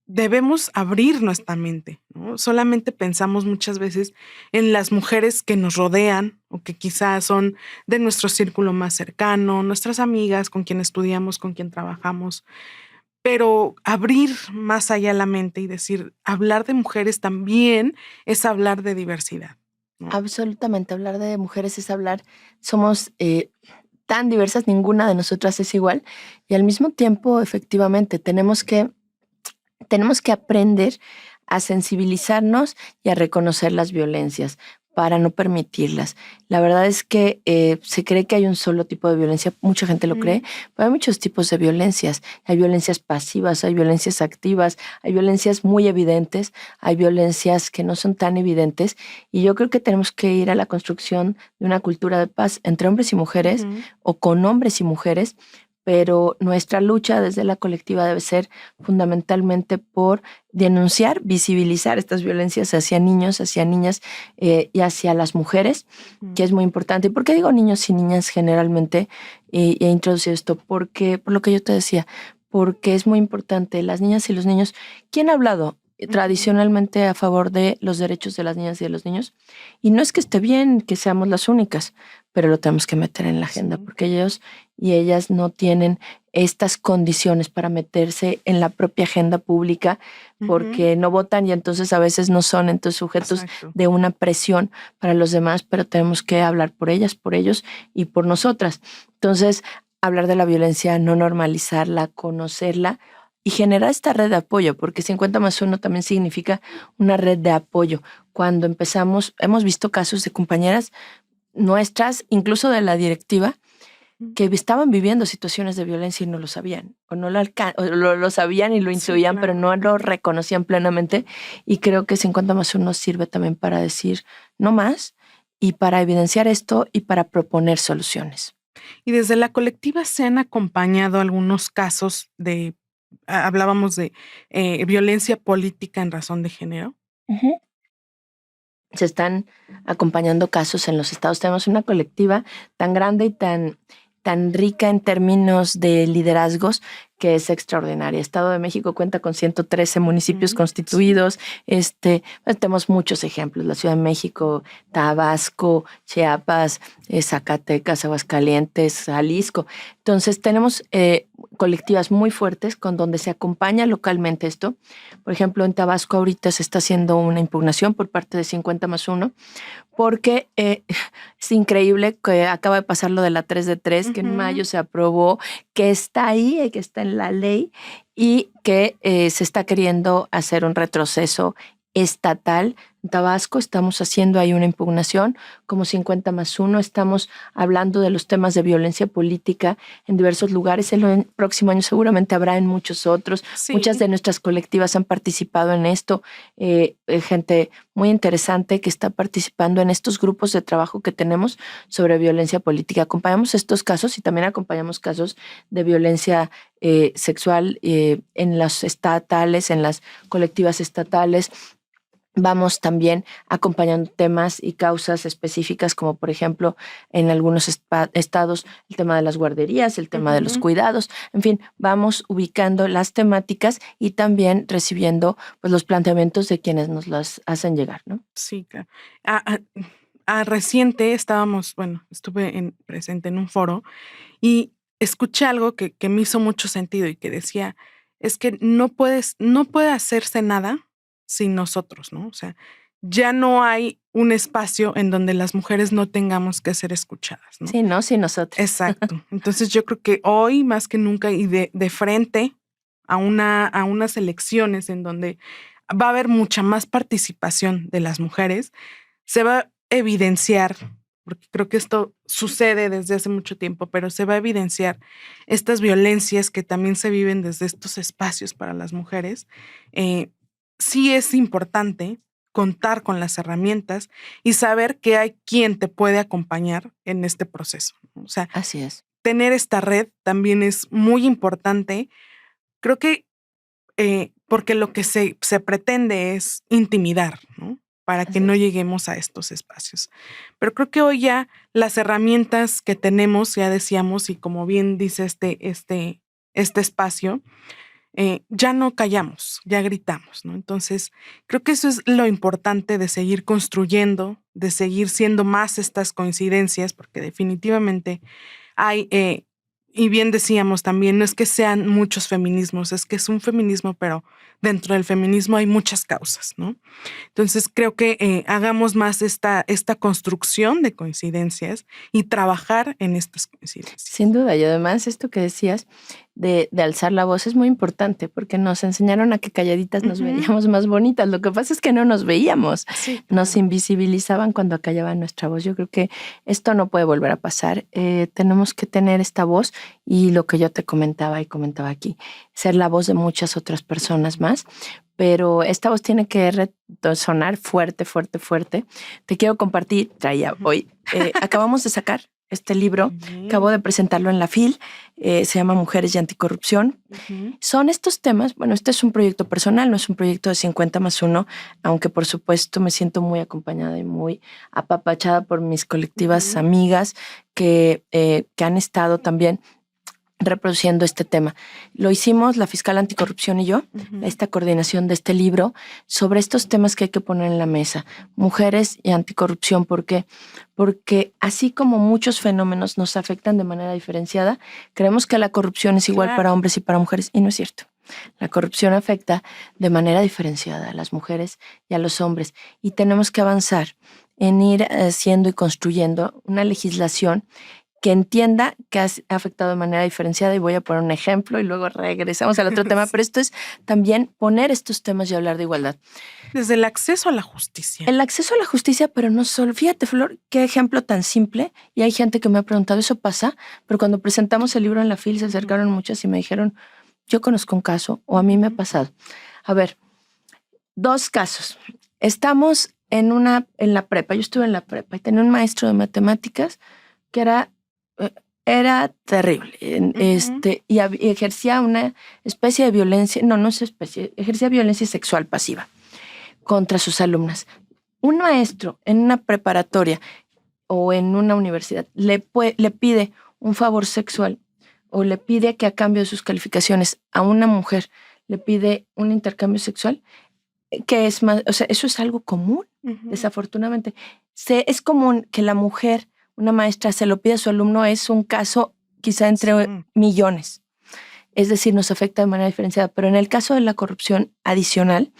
debemos abrir nuestra mente, ¿no? Solamente pensamos muchas veces en las mujeres que nos rodean o que quizás son de nuestro círculo más cercano, nuestras amigas con quien estudiamos, con quien trabajamos, pero abrir más allá la mente y decir, hablar de mujeres también es hablar de diversidad, ¿no? Absolutamente, hablar de mujeres es hablar, somos tan diversas, ninguna de nosotras es igual y al mismo tiempo, efectivamente, tenemos que aprender a sensibilizarnos y a reconocer las violencias para no permitirlas. La verdad es que se cree que hay un solo tipo de violencia, mucha gente lo cree, pero hay muchos tipos de violencias. Hay violencias pasivas, hay violencias activas, hay violencias muy evidentes, hay violencias que no son tan evidentes y yo creo que tenemos que ir a la construcción de una cultura de paz entre hombres y mujeres o con hombres y mujeres, pero nuestra lucha desde la colectiva debe ser fundamentalmente por denunciar, visibilizar estas violencias hacia niños, hacia niñas y hacia las mujeres, que es muy importante. ¿Y por qué digo niños y niñas generalmente? He introducido esto porque, por lo que yo te decía, porque es muy importante. Las niñas y los niños, ¿quién ha hablado tradicionalmente a favor de los derechos de las niñas y de los niños? Y no es que esté bien que seamos las únicas, pero lo tenemos que meter en la agenda porque ellos y ellas no tienen estas condiciones para meterse en la propia agenda pública porque no votan y entonces a veces no son entonces sujetos de una presión para los demás, pero tenemos que hablar por ellas, por ellos y por nosotras. Entonces, hablar de la violencia, no normalizarla, conocerla y generar esta red de apoyo, porque 50+1 también significa una red de apoyo. Cuando empezamos, hemos visto casos de compañeras nuestras, incluso de la directiva, que estaban viviendo situaciones de violencia y no lo sabían, o no lo sabían y lo intuían, pero no lo reconocían plenamente. Y creo que 50+1 sirve también para decir no más y para evidenciar esto y para proponer soluciones. Y desde la colectiva se han acompañado algunos casos de, hablábamos de violencia política en razón de género. Se están acompañando casos en los estados. Tenemos una colectiva tan grande y tan rica en términos de liderazgos que es extraordinaria. Estado de México cuenta con 113 municipios constituidos. Pues tenemos muchos ejemplos. La Ciudad de México, Tabasco, Chiapas, Zacatecas, Aguascalientes, Jalisco. Entonces tenemos colectivas muy fuertes con donde se acompaña localmente esto. Por ejemplo, en Tabasco ahorita se está haciendo una impugnación por parte de 50+1 porque es increíble que acaba de pasar lo de la 3 de 3, que en mayo se aprobó, que está ahí, que está en la ley y que se está queriendo hacer un retroceso estatal. En Tabasco estamos haciendo ahí una impugnación como 50+1. Estamos hablando de los temas de violencia política en diversos lugares. El próximo año seguramente habrá en muchos otros. Sí. Muchas de nuestras colectivas han participado en esto. Gente muy interesante que está participando en estos grupos de trabajo que tenemos sobre violencia política. Acompañamos estos casos y también acompañamos casos de violencia sexual en las estatales, en las colectivas estatales. Vamos también acompañando temas y causas específicas, como por ejemplo en algunos estados el tema de las guarderías, el tema de los cuidados, en fin, vamos ubicando las temáticas y también recibiendo pues los planteamientos de quienes nos las hacen llegar, ¿no? Sí, claro. Reciente estuve presente en un foro y escuché algo que me hizo mucho sentido y que decía, es que no puede hacerse nada sin nosotros, ¿no? O sea, ya no hay un espacio en donde las mujeres no tengamos que ser escuchadas, ¿no? Sí, no, sin nosotros. Exacto. Entonces yo creo que hoy más que nunca y de frente a unas elecciones en donde va a haber mucha más participación de las mujeres, se va a evidenciar, porque creo que esto sucede desde hace mucho tiempo, pero se va a evidenciar estas violencias que también se viven desde estos espacios para las mujeres. Sí es importante contar con las herramientas y saber que hay quien te puede acompañar en este proceso. O sea, así es. Tener esta red también es muy importante. Creo que porque lo que se pretende es intimidar, ¿no? Para que no lleguemos a estos espacios. Pero creo que hoy ya las herramientas que tenemos, ya decíamos, y como bien dice este espacio, ya no callamos, ya gritamos, ¿no? Entonces, creo que eso es lo importante de seguir construyendo, de seguir siendo más estas coincidencias, porque definitivamente hay, y bien decíamos también, no es que sean muchos feminismos, es que es un feminismo, pero dentro del feminismo hay muchas causas, ¿no? Entonces creo que hagamos más esta construcción de coincidencias y trabajar en estas coincidencias. Sin duda, y además esto que decías de alzar la voz es muy importante porque nos enseñaron a que calladitas nos veíamos más bonitas. Lo que pasa es que no nos veíamos, Sí, claro. Nos invisibilizaban cuando acallaban nuestra voz. Yo creo que esto no puede volver a pasar. Tenemos que tener esta voz y lo que yo te comentaba y comentaba aquí, ser la voz de muchas otras personas más. Pero esta voz tiene que sonar fuerte, fuerte, fuerte. Te quiero compartir, traía hoy, acabamos de sacar este libro, acabo de presentarlo en la FIL, se llama Mujeres y Anticorrupción. Son estos temas, bueno, este es un proyecto personal, no es un proyecto de 50+1, aunque por supuesto me siento muy acompañada y muy apapachada por mis colectivas amigas que han estado también reproduciendo este tema. Lo hicimos la fiscal anticorrupción y yo, esta coordinación de este libro sobre estos temas que hay que poner en la mesa. Mujeres y anticorrupción, ¿por qué? Porque así como muchos fenómenos nos afectan de manera diferenciada, creemos que la corrupción es igual para hombres y para mujeres, y no es cierto. La corrupción afecta de manera diferenciada a las mujeres y a los hombres, y tenemos que avanzar en ir haciendo y construyendo una legislación que entienda que ha afectado de manera diferenciada, y voy a poner un ejemplo y luego regresamos al otro tema, pero esto es también poner estos temas y hablar de igualdad. Desde el acceso a la justicia. El acceso a la justicia, pero no solo. Fíjate, Flor, qué ejemplo tan simple. Y hay gente que me ha preguntado, ¿eso pasa? Pero cuando presentamos el libro en la FIL se acercaron muchas y me dijeron, yo conozco un caso o a mí me ha pasado. A ver, 2 casos. Estamos en la prepa, yo estuve en la prepa y tenía un maestro de matemáticas que era terrible, y ejercía una especie de violencia, no es especie, ejercía violencia sexual pasiva contra sus alumnas. Un maestro en una preparatoria o en una universidad le pide un favor sexual o le pide que a cambio de sus calificaciones a una mujer le pide un intercambio sexual, que es más, o sea, eso es algo común, desafortunadamente. Es común que la mujer, una maestra, se lo pide a su alumno, es un caso quizá entre millones. Es decir, nos afecta de manera diferenciada. Pero en el caso de la corrupción adicional,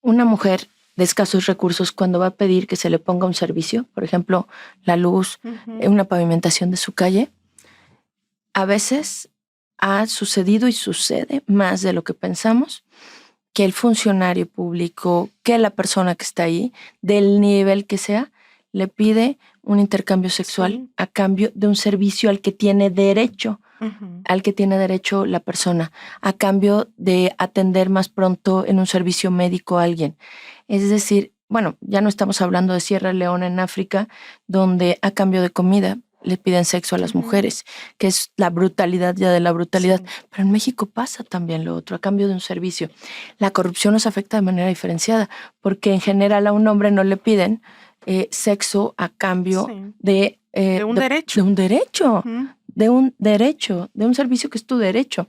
una mujer de escasos recursos, cuando va a pedir que se le ponga un servicio, por ejemplo, la luz, una pavimentación de su calle, a veces ha sucedido y sucede más de lo que pensamos, que el funcionario público, que la persona que está ahí, del nivel que sea, le pide un intercambio sexual a cambio de un servicio al que tiene derecho, la persona, a cambio de atender más pronto en un servicio médico a alguien. Es decir, bueno, ya no estamos hablando de Sierra Leona en África, donde a cambio de comida le piden sexo a las mujeres, que es la brutalidad ya de la brutalidad. Pero en México pasa también lo otro, a cambio de un servicio. La corrupción nos afecta de manera diferenciada, porque en general a un hombre no le piden sexo a cambio de un derecho. De un derecho. De un derecho, de un servicio que es tu derecho.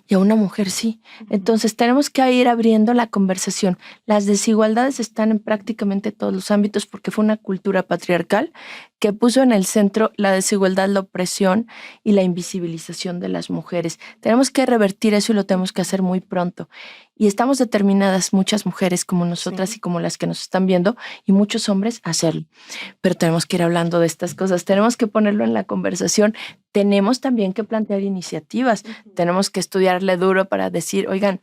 Y a una mujer sí. Entonces tenemos que ir abriendo la conversación. Las desigualdades están en prácticamente todos los ámbitos porque fue una cultura patriarcal que puso en el centro la desigualdad, la opresión y la invisibilización de las mujeres. Tenemos que revertir eso y lo tenemos que hacer muy pronto. Y estamos determinadas, muchas mujeres como nosotras y como las que nos están viendo, y muchos hombres, a hacerlo. Pero tenemos que ir hablando de estas cosas, tenemos que ponerlo en la conversación, tenemos también que plantear iniciativas, tenemos que estudiarle duro para decir, oigan,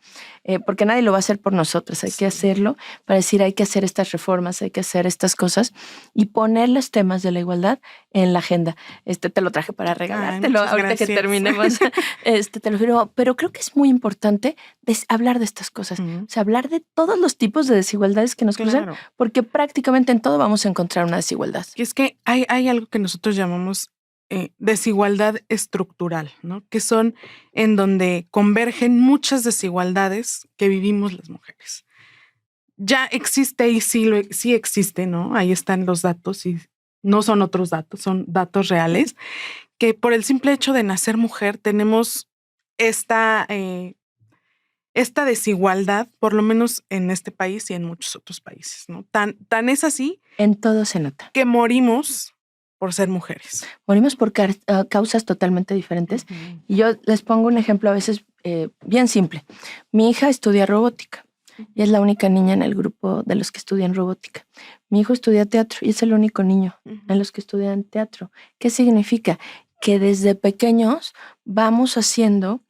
porque nadie lo va a hacer por nosotros, hay que hacerlo para decir, hay que hacer estas reformas, hay que hacer estas cosas y poner los temas de la igualdad en la agenda. Te lo traje para regalártelo ahorita que terminemos. Te lo juro, pero creo que es muy importante hablar de estas cosas, o sea, hablar de todos los tipos de desigualdades que nos cruzan, porque prácticamente en todo vamos a encontrar una desigualdad. Y es que hay algo que nosotros llamamos desigualdad estructural, ¿no? Que son en donde convergen muchas desigualdades que vivimos las mujeres. Ya existe y sí existe, ¿no? Ahí están los datos y no son otros datos, son datos reales, que por el simple hecho de nacer mujer tenemos esta desigualdad, por lo menos en este país y en muchos otros países, ¿no? Tan es así En todo se nota. que morimos por ser mujeres. Morimos por causas totalmente diferentes. Y yo les pongo un ejemplo a veces bien simple. Mi hija estudia robótica y es la única niña en el grupo de los que estudian robótica. Mi hijo estudia teatro y es el único niño en los que estudian teatro. ¿Qué significa? Que desde pequeños vamos haciendo,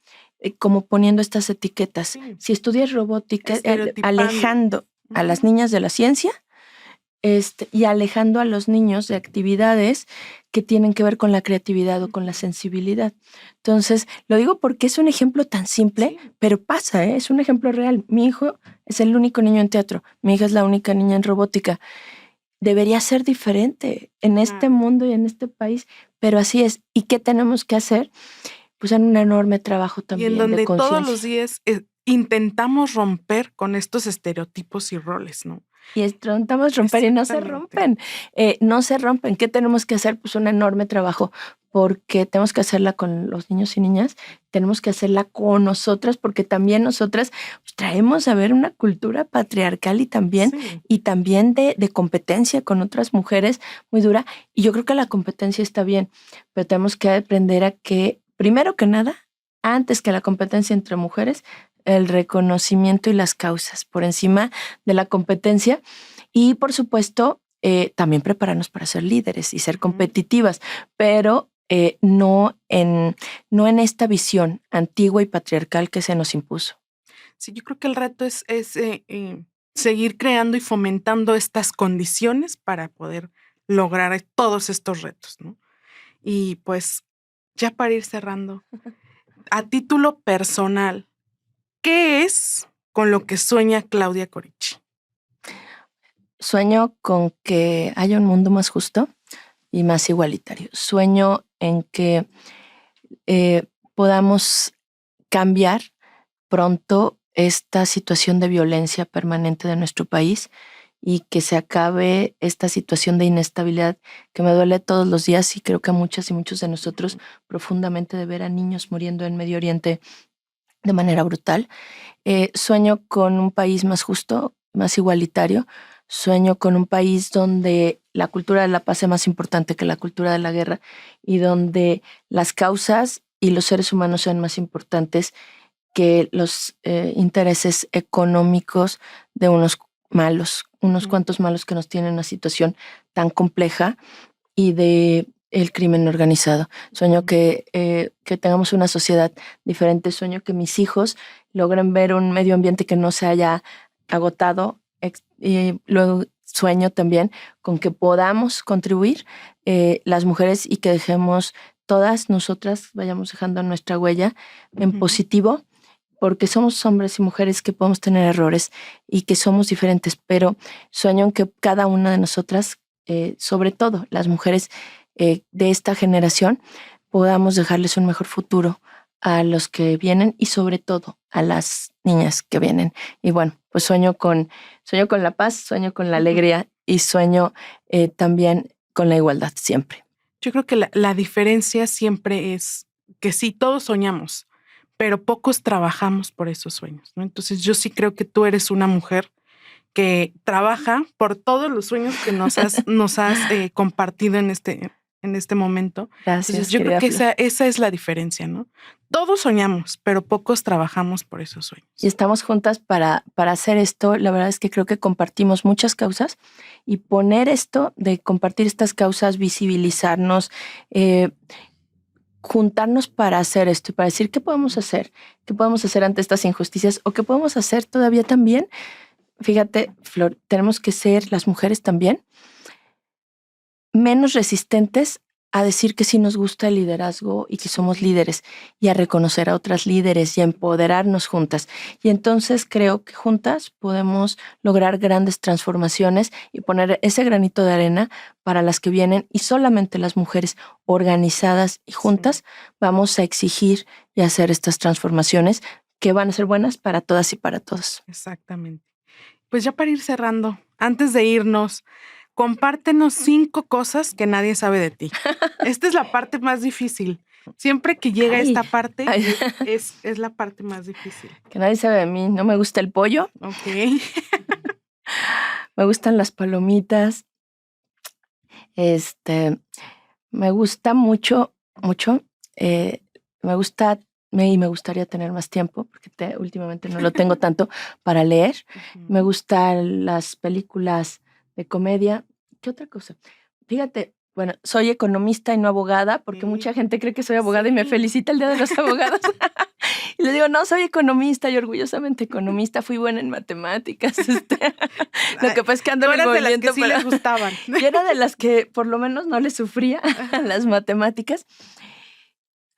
como poniendo estas etiquetas. Sí. Si estudias robótica, Estereotipando. alejando a las niñas de la ciencia, y alejando a los niños de actividades que tienen que ver con la creatividad o con la sensibilidad. Entonces, lo digo porque es un ejemplo tan simple, Sí. pero pasa, es un ejemplo real. Mi hijo es el único niño en teatro, mi hija es la única niña en robótica. Debería ser diferente en este mundo y en este país, pero así es. ¿Y qué tenemos que hacer? Pues en un enorme trabajo también Y en donde de conciencia. todos los días intentamos romper con estos estereotipos y roles, ¿no? Y intentamos romper y no se rompen. No se rompen. ¿Qué tenemos que hacer? Pues un enorme trabajo, porque tenemos que hacerla con los niños y niñas, tenemos que hacerla con nosotras, porque también nosotras pues, traemos a ver una cultura patriarcal y también de competencia con otras mujeres muy dura. Y yo creo que la competencia está bien, pero tenemos que aprender a que, primero que nada, antes que la competencia entre mujeres, el reconocimiento y las causas por encima de la competencia y, por supuesto, también prepararnos para ser líderes y ser competitivas, pero no en esta visión antigua y patriarcal que se nos impuso. Sí, yo creo que el reto es seguir creando y fomentando estas condiciones para poder lograr todos estos retos, ¿no? Y pues, ya para ir cerrando, a título personal, ¿qué es con lo que sueña Claudia Corichi? Sueño con que haya un mundo más justo y más igualitario. Sueño en que podamos cambiar pronto esta situación de violencia permanente de nuestro país y que se acabe esta situación de inestabilidad que me duele todos los días y creo que a muchas y muchos de nosotros profundamente de ver a niños muriendo en Medio Oriente de manera brutal. Sueño con un país más justo, más igualitario. Sueño con un país donde la cultura de la paz sea más importante que la cultura de la guerra y donde las causas y los seres humanos sean más importantes que los intereses económicos de unos cuantos malos que nos tienen en una situación tan compleja y de el crimen organizado. Sueño que tengamos una sociedad diferente. Sueño que mis hijos logren ver un medio ambiente que no se haya agotado. Y luego sueño también con que podamos contribuir las mujeres y que dejemos todas nosotras, vayamos dejando nuestra huella en positivo, porque somos hombres y mujeres que podemos tener errores y que somos diferentes, pero sueño en que cada una de nosotras, sobre todo las mujeres de esta generación, podamos dejarles un mejor futuro a los que vienen y sobre todo a las niñas que vienen. Y bueno, pues sueño con la paz, sueño con la alegría y sueño también con la igualdad siempre. Yo creo que la diferencia siempre es que sí, todos soñamos, pero pocos trabajamos por esos sueños, ¿no? Entonces yo sí creo que tú eres una mujer que trabaja por todos los sueños que nos has compartido en este momento. Gracias. Entonces yo creo que esa es la diferencia, ¿no? Todos soñamos, pero pocos trabajamos por esos sueños. Y estamos juntas para hacer esto. La verdad es que creo que compartimos muchas causas y poner esto de compartir estas causas, visibilizarnos, juntarnos para hacer esto y para decir qué podemos hacer ante estas injusticias o qué podemos hacer todavía también. Fíjate, Flor, tenemos que ser las mujeres también menos resistentes a decir que sí nos gusta el liderazgo y que somos líderes y a reconocer a otras líderes y a empoderarnos juntas. Y entonces creo que juntas podemos lograr grandes transformaciones y poner ese granito de arena para las que vienen y solamente las mujeres organizadas y juntas vamos a exigir y hacer estas transformaciones que van a ser buenas para todas y para todos. Exactamente. Pues ya para ir cerrando, antes de irnos, compártenos 5 cosas que nadie sabe de ti. Esta es la parte más difícil. Siempre que llega Ay, esta parte, ay. es la parte más difícil. Que nadie sabe de mí. No me gusta el pollo, Ok. me gustan las palomitas. Me gusta mucho, mucho. Me gusta y me gustaría tener más tiempo, porque últimamente no lo tengo tanto para leer. Me gustan las películas de comedia. ¿Qué otra cosa? Fíjate, bueno, soy economista y no abogada, porque mucha gente cree que soy abogada y me Sí. felicita el Día de los Abogados. Y les digo, no, soy economista y orgullosamente economista. Fui buena en matemáticas. Lo que pasa es que ando Tú en el eras de las movimiento, que sí pero les gustaban. yo era de las que por lo menos no le sufría a las matemáticas.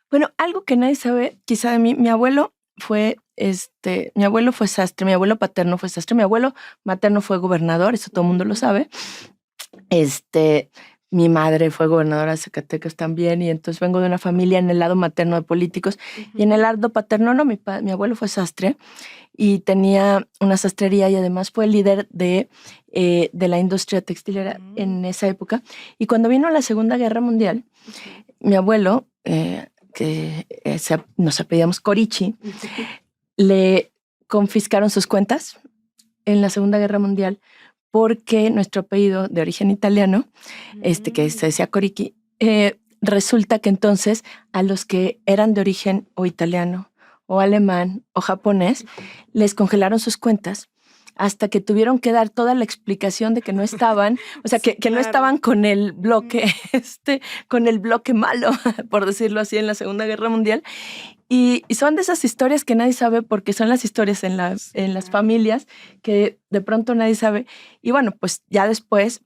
Bueno, algo que nadie sabe quizá de mí, mi abuelo fue sastre, mi abuelo paterno fue sastre, mi abuelo materno fue gobernador, eso todo el mundo lo sabe. Mi madre fue gobernadora de Zacatecas también, y entonces vengo de una familia en el lado materno de políticos, y en el lado paterno no, mi abuelo fue sastre y tenía una sastrería y además fue líder de la industria textilera en esa época. Y cuando vino la Segunda Guerra Mundial, mi abuelo, nos apellidamos Corichi, le confiscaron sus cuentas en la Segunda Guerra Mundial porque nuestro apellido de origen italiano, que se decía Corichi, resulta que entonces a los que eran de origen o italiano o alemán o japonés, les congelaron sus cuentas hasta que tuvieron que dar toda la explicación de que no estaban, o sea, Sí, que no estaban con el bloque, con el bloque malo, por decirlo así, en la Segunda Guerra Mundial. Y son de esas historias que nadie sabe, porque son las historias en las familias que de pronto nadie sabe. Y bueno, pues ya después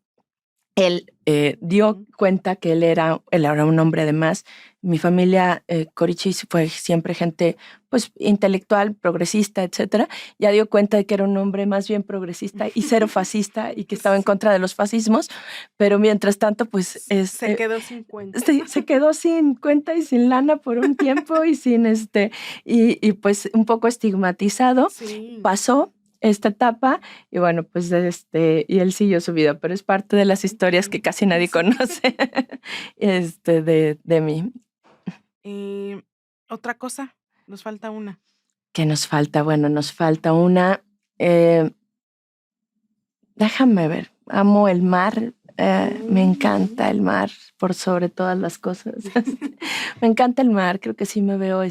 él dio cuenta que él era un hombre además. Mi familia, Corichi, fue siempre gente pues intelectual, progresista, etcétera. Ya dio cuenta de que era un hombre más bien progresista y cero fascista y que estaba en contra de los fascismos, pero mientras tanto pues se quedó sin cuenta. se quedó sin cuenta y sin lana por un tiempo y sin y pues un poco estigmatizado. Sí. Pasó esta etapa y bueno, pues y él siguió su vida, pero es parte de las historias que casi nadie conoce de mí. Otra cosa, nos falta una. ¿Qué nos falta? Bueno, nos falta una. Déjame ver. Amo el mar. Me encanta el mar por sobre todas las cosas. Me encanta el mar. Creo que sí me veo,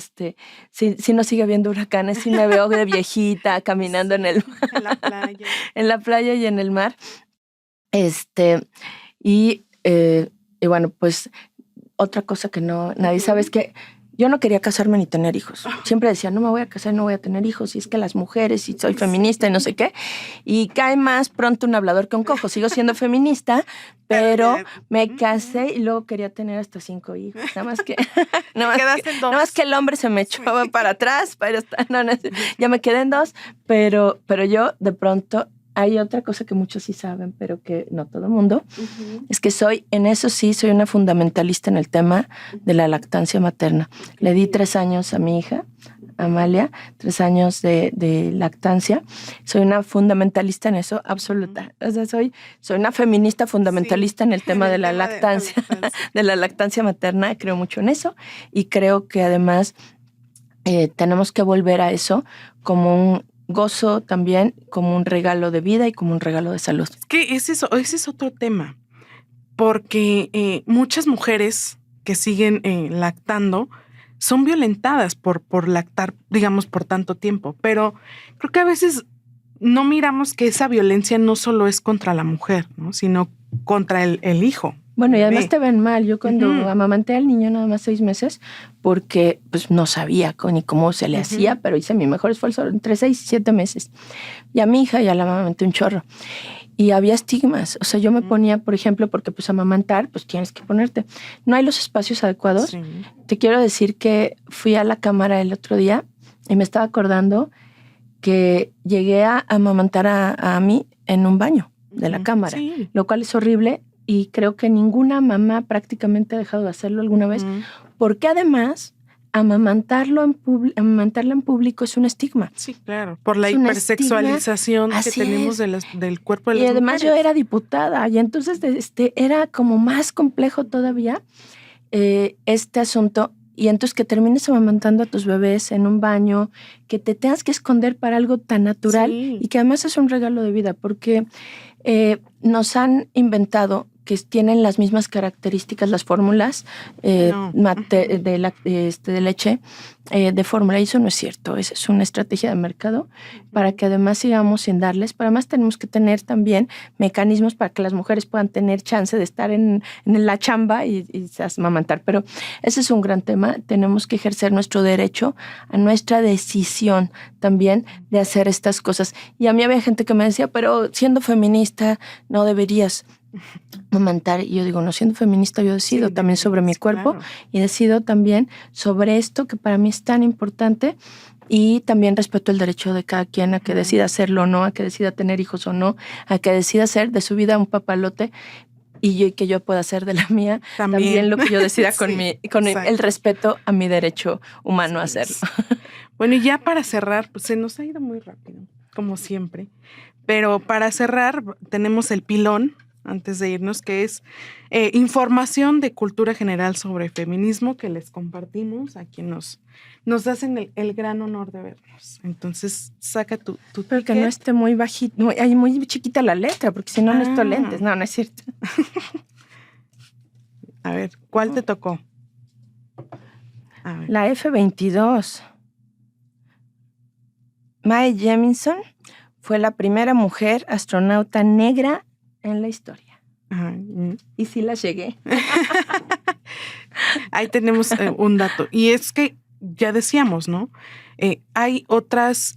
si no sigue habiendo huracanes, sí me veo de viejita caminando en el mar. En la playa. En la playa y en el mar. Y bueno, pues otra cosa que nadie sabe es que yo no quería casarme ni tener hijos. Siempre decía, no me voy a casar, no voy a tener hijos. Y es que las mujeres, y soy feminista y no sé qué. Y cae más pronto un hablador que un cojo. Sigo siendo feminista, pero me casé y luego quería tener hasta 5 hijos. Nada más que el hombre se me echó para atrás. Ya me quedé en 2, pero yo de pronto... Hay otra cosa que muchos sí saben, pero que no todo el mundo, es que soy una fundamentalista en el tema de la lactancia materna. Le di 3 años a mi hija, Amalia, 3 años de lactancia. Soy una fundamentalista en eso, absoluta. O sea, soy una feminista fundamentalista en el tema de la lactancia, de la lactancia materna. Creo mucho en eso y creo que además tenemos que volver a eso como un gozo también, como un regalo de vida y como un regalo de salud. Es que ese es otro tema, porque muchas mujeres que siguen lactando son violentadas por lactar, digamos, por tanto tiempo, pero creo que a veces no miramos que esa violencia no solo es contra la mujer, ¿no? Sino contra el hijo. Bueno, y además te ven mal. Yo cuando amamanté al niño nada más 6 meses, porque pues no sabía ni cómo se le hacía, pero hice mi mejor esfuerzo entre 6 y 7 meses. Y a mi hija ya la amamanté un chorro. Y había estigmas. O sea, yo me ponía, por ejemplo, porque pues amamantar, pues tienes que ponerte. No hay los espacios adecuados. Sí. Te quiero decir que fui a la cámara el otro día y me estaba acordando que llegué a amamantar a mí en un baño de la cámara, lo cual es horrible. Y creo que ninguna mamá prácticamente ha dejado de hacerlo alguna vez, porque además amamantarla en público es un estigma. Sí, claro, por la hipersexualización que tenemos del cuerpo de las mujeres. Y además yo era diputada y entonces era como más complejo todavía este asunto. Y entonces que termines amamantando a tus bebés en un baño, que te tengas que esconder para algo tan natural y que además es un regalo de vida, porque nos han inventado que tienen las mismas características las fórmulas de leche de fórmula, y eso no es cierto. Esa es una estrategia de mercado para que además sigamos sin darles, pero además tenemos que tener también mecanismos para que las mujeres puedan tener chance de estar en la chamba y amamantar. Pero ese es un gran tema. Tenemos que ejercer nuestro derecho a nuestra decisión también de hacer estas cosas. Y a mí había gente que me decía, pero siendo feminista no deberías amamantar. Y yo digo, no, siendo feminista yo decido también sobre mi cuerpo, claro, y decido también sobre esto que para mí es tan importante, y también respeto el derecho de cada quien a que decida hacerlo o no, a que decida tener hijos o no, a que decida hacer de su vida un papalote, y que yo pueda hacer de la mía también lo que yo decida con el respeto a mi derecho humano a hacerlo. Bueno, y ya para cerrar, pues se nos ha ido muy rápido, como siempre, pero para cerrar tenemos el pilón antes de irnos, que es información de cultura general sobre feminismo que les compartimos a quienes nos hacen el gran honor de vernos. Entonces, saca tu Pero que no esté muy bajito, muy chiquita la letra, porque si no necesito lentes. No, no es cierto. A ver, ¿cuál te tocó? A ver. La F-22. Mae Jemison fue la primera mujer astronauta negra en la historia. Y sí la llegué. Ahí tenemos un dato. Y es que ya decíamos, ¿no? Hay otras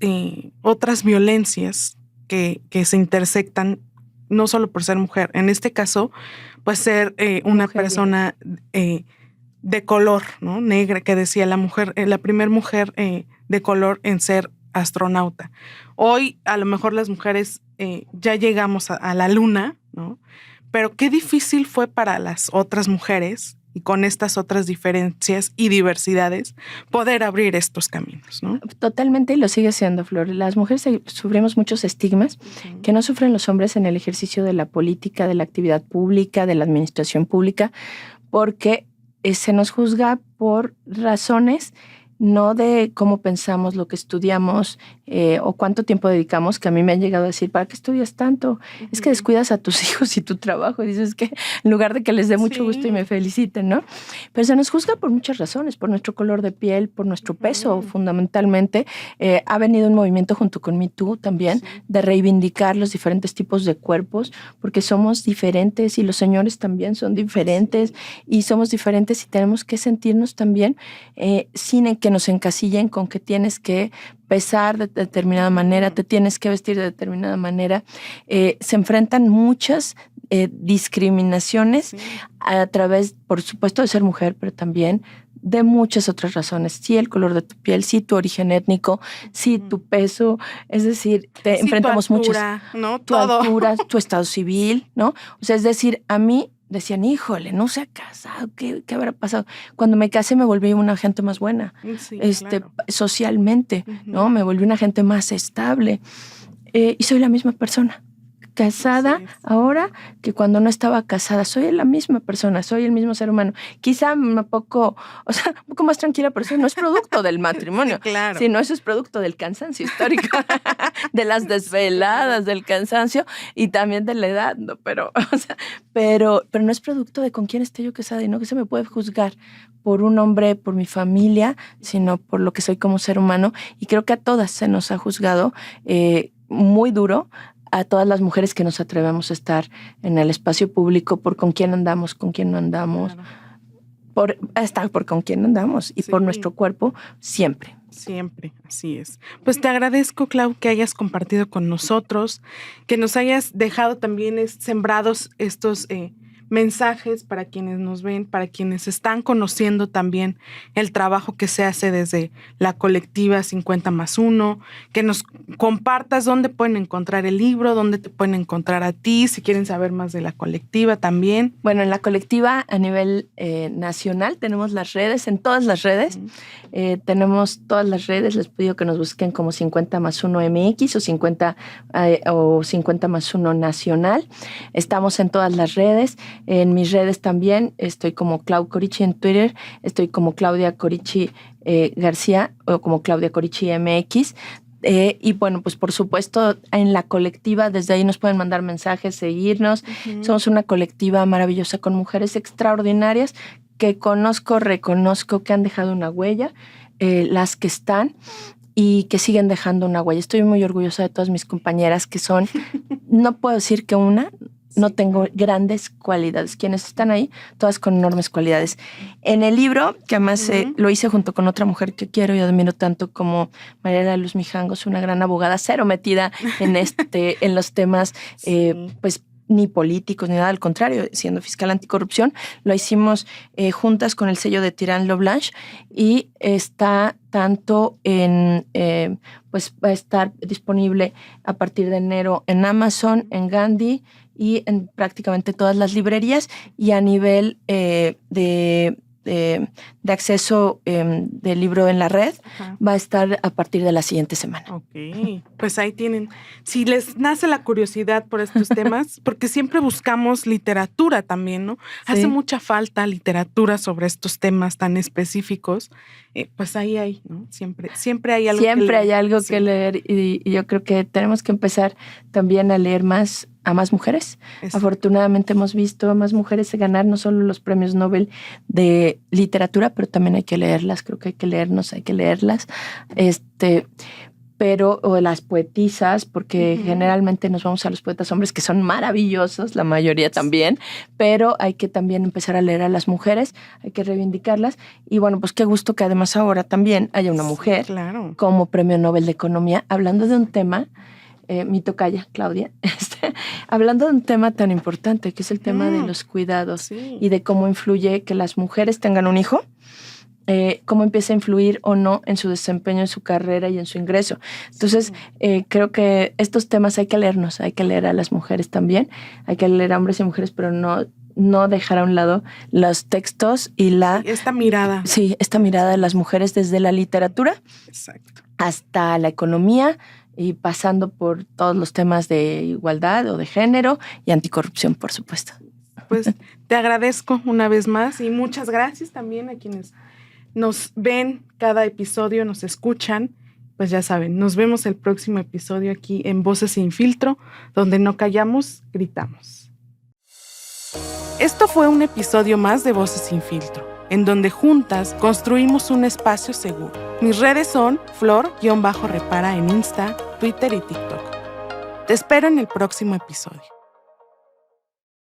violencias que se intersectan no solo por ser mujer. En este caso, pues ser una persona de color, ¿no? Negra, que decía la mujer, la primera mujer de color en ser astronauta. Hoy, a lo mejor las mujeres ya llegamos a la luna, ¿no? Pero qué difícil fue para las otras mujeres, y con estas otras diferencias y diversidades, poder abrir estos caminos, ¿no? Totalmente, y lo sigue siendo, Flor. Las mujeres sufrimos muchos estigmas que no sufren los hombres en el ejercicio de la política, de la actividad pública, de la administración pública, porque se nos juzga por razones no de cómo pensamos, lo que estudiamos o cuánto tiempo dedicamos, que a mí me han llegado a decir, ¿para qué estudias tanto? Es que descuidas a tus hijos y tu trabajo. Y dices que en lugar de que les dé mucho gusto y me feliciten, ¿no? Pero se nos juzga por muchas razones, por nuestro color de piel, por nuestro peso, fundamentalmente. Ha venido un movimiento junto con Me Too también de reivindicar los diferentes tipos de cuerpos, porque somos diferentes y los señores también son diferentes y somos diferentes y tenemos que sentirnos también sin que nos encasillen con que tienes que pesar de determinada manera, te tienes que vestir de determinada manera. Se enfrentan muchas discriminaciones a través, por supuesto, de ser mujer, pero también de muchas otras razones. Sí, el color de tu piel, sí, tu origen étnico, sí, tu peso. Es decir, te enfrentamos tu altura, muchas. ¿no? Tu altura, tu estado civil, ¿no? O sea, es decir, a mí decían, híjole, no se ha casado, ¿qué habrá pasado? Cuando me casé me volví una gente más buena, claro, socialmente, ¿no? Me volví una gente más estable y soy la misma persona. Casada ahora que cuando no estaba casada. Soy la misma persona, soy el mismo ser humano. Quizá un poco más tranquila, pero eso no es producto del matrimonio, claro, sino eso es producto del cansancio histórico, de las desveladas, del cansancio y también de la edad, ¿no? Pero no es producto de con quién esté yo casada, y no que se me puede juzgar por un hombre, por mi familia, sino por lo que soy como ser humano. Y creo que a todas se nos ha juzgado muy duro, a todas las mujeres que nos atrevemos a estar en el espacio público por con quién andamos, con quién no andamos, claro, por con quién andamos y por nuestro cuerpo siempre. Siempre, así es. Pues te agradezco, Clau, que hayas compartido con nosotros, que nos hayas dejado también sembrados estos mensajes para quienes nos ven, para quienes están conociendo también el trabajo que se hace desde la colectiva 50+1, que nos compartas dónde pueden encontrar el libro, dónde te pueden encontrar a ti, si quieren saber más de la colectiva también. Bueno, en la colectiva a nivel nacional tenemos las redes, en todas las redes, tenemos todas las redes, les pido que nos busquen como 50+1 MX o 50+1 Nacional, estamos en todas las redes. En mis redes también estoy como Clau Corichi en Twitter, estoy como Claudia Corichi García o como Claudia Corichi MX. Y bueno, pues por supuesto en la colectiva, desde ahí nos pueden mandar mensajes, seguirnos. Somos una colectiva maravillosa con mujeres extraordinarias que reconozco que han dejado una huella, las que están y que siguen dejando una huella. Estoy muy orgullosa de todas mis compañeras que son, no puedo decir que no tengo grandes cualidades. Quienes están ahí, todas con enormes cualidades. En el libro, que además lo hice junto con otra mujer que quiero y admiro tanto como María de la Luz Mijangos, una gran abogada, cero metida en los temas, pues ni políticos ni nada, al contrario, siendo fiscal anticorrupción, lo hicimos juntas con el sello de Tirán Loblanche y está tanto pues va a estar disponible a partir de enero en Amazon, en Gandhi y en prácticamente todas las librerías, y a nivel de acceso del libro en la red, va a estar a partir de la siguiente semana. Ok, pues ahí tienen. Si les nace la curiosidad por estos temas, porque siempre buscamos literatura también, ¿no? Sí. Hace mucha falta literatura sobre estos temas tan específicos. Pues ahí hay, ¿no? Siempre hay algo que leer. Siempre hay algo que leer y yo creo que tenemos que empezar también a leer más a más mujeres. Exacto. Afortunadamente hemos visto a más mujeres ganar no solo los premios Nobel de literatura, pero también hay que leerlas. Creo que hay que leerlas. O las poetisas, porque generalmente nos vamos a los poetas hombres, que son maravillosos, la mayoría también, pero hay que también empezar a leer a las mujeres, hay que reivindicarlas. Y bueno, pues qué gusto que además ahora también haya una mujer como Premio Nobel de Economía, hablando de un tema, mi tocaya, Claudia, hablando de un tema tan importante, que es el tema de los cuidados y de cómo influye que las mujeres tengan un hijo, cómo empieza a influir o no en su desempeño, en su carrera y en su ingreso. Entonces, creo que estos temas hay que leernos, hay que leer a las mujeres también, hay que leer a hombres y mujeres, pero no dejar a un lado los textos y esta mirada. Sí, esta mirada de las mujeres desde la literatura hasta la economía y pasando por todos los temas de igualdad o de género y anticorrupción, por supuesto. Pues te agradezco una vez más y muchas gracias también a quienes nos ven cada episodio, nos escuchan. Pues ya saben, nos vemos el próximo episodio aquí en Voces Sin Filtro, donde no callamos, gritamos. Esto fue un episodio más de Voces Sin Filtro, en donde juntas construimos un espacio seguro. Mis redes son Flor_Repara en Insta, Twitter y TikTok. Te espero en el próximo episodio.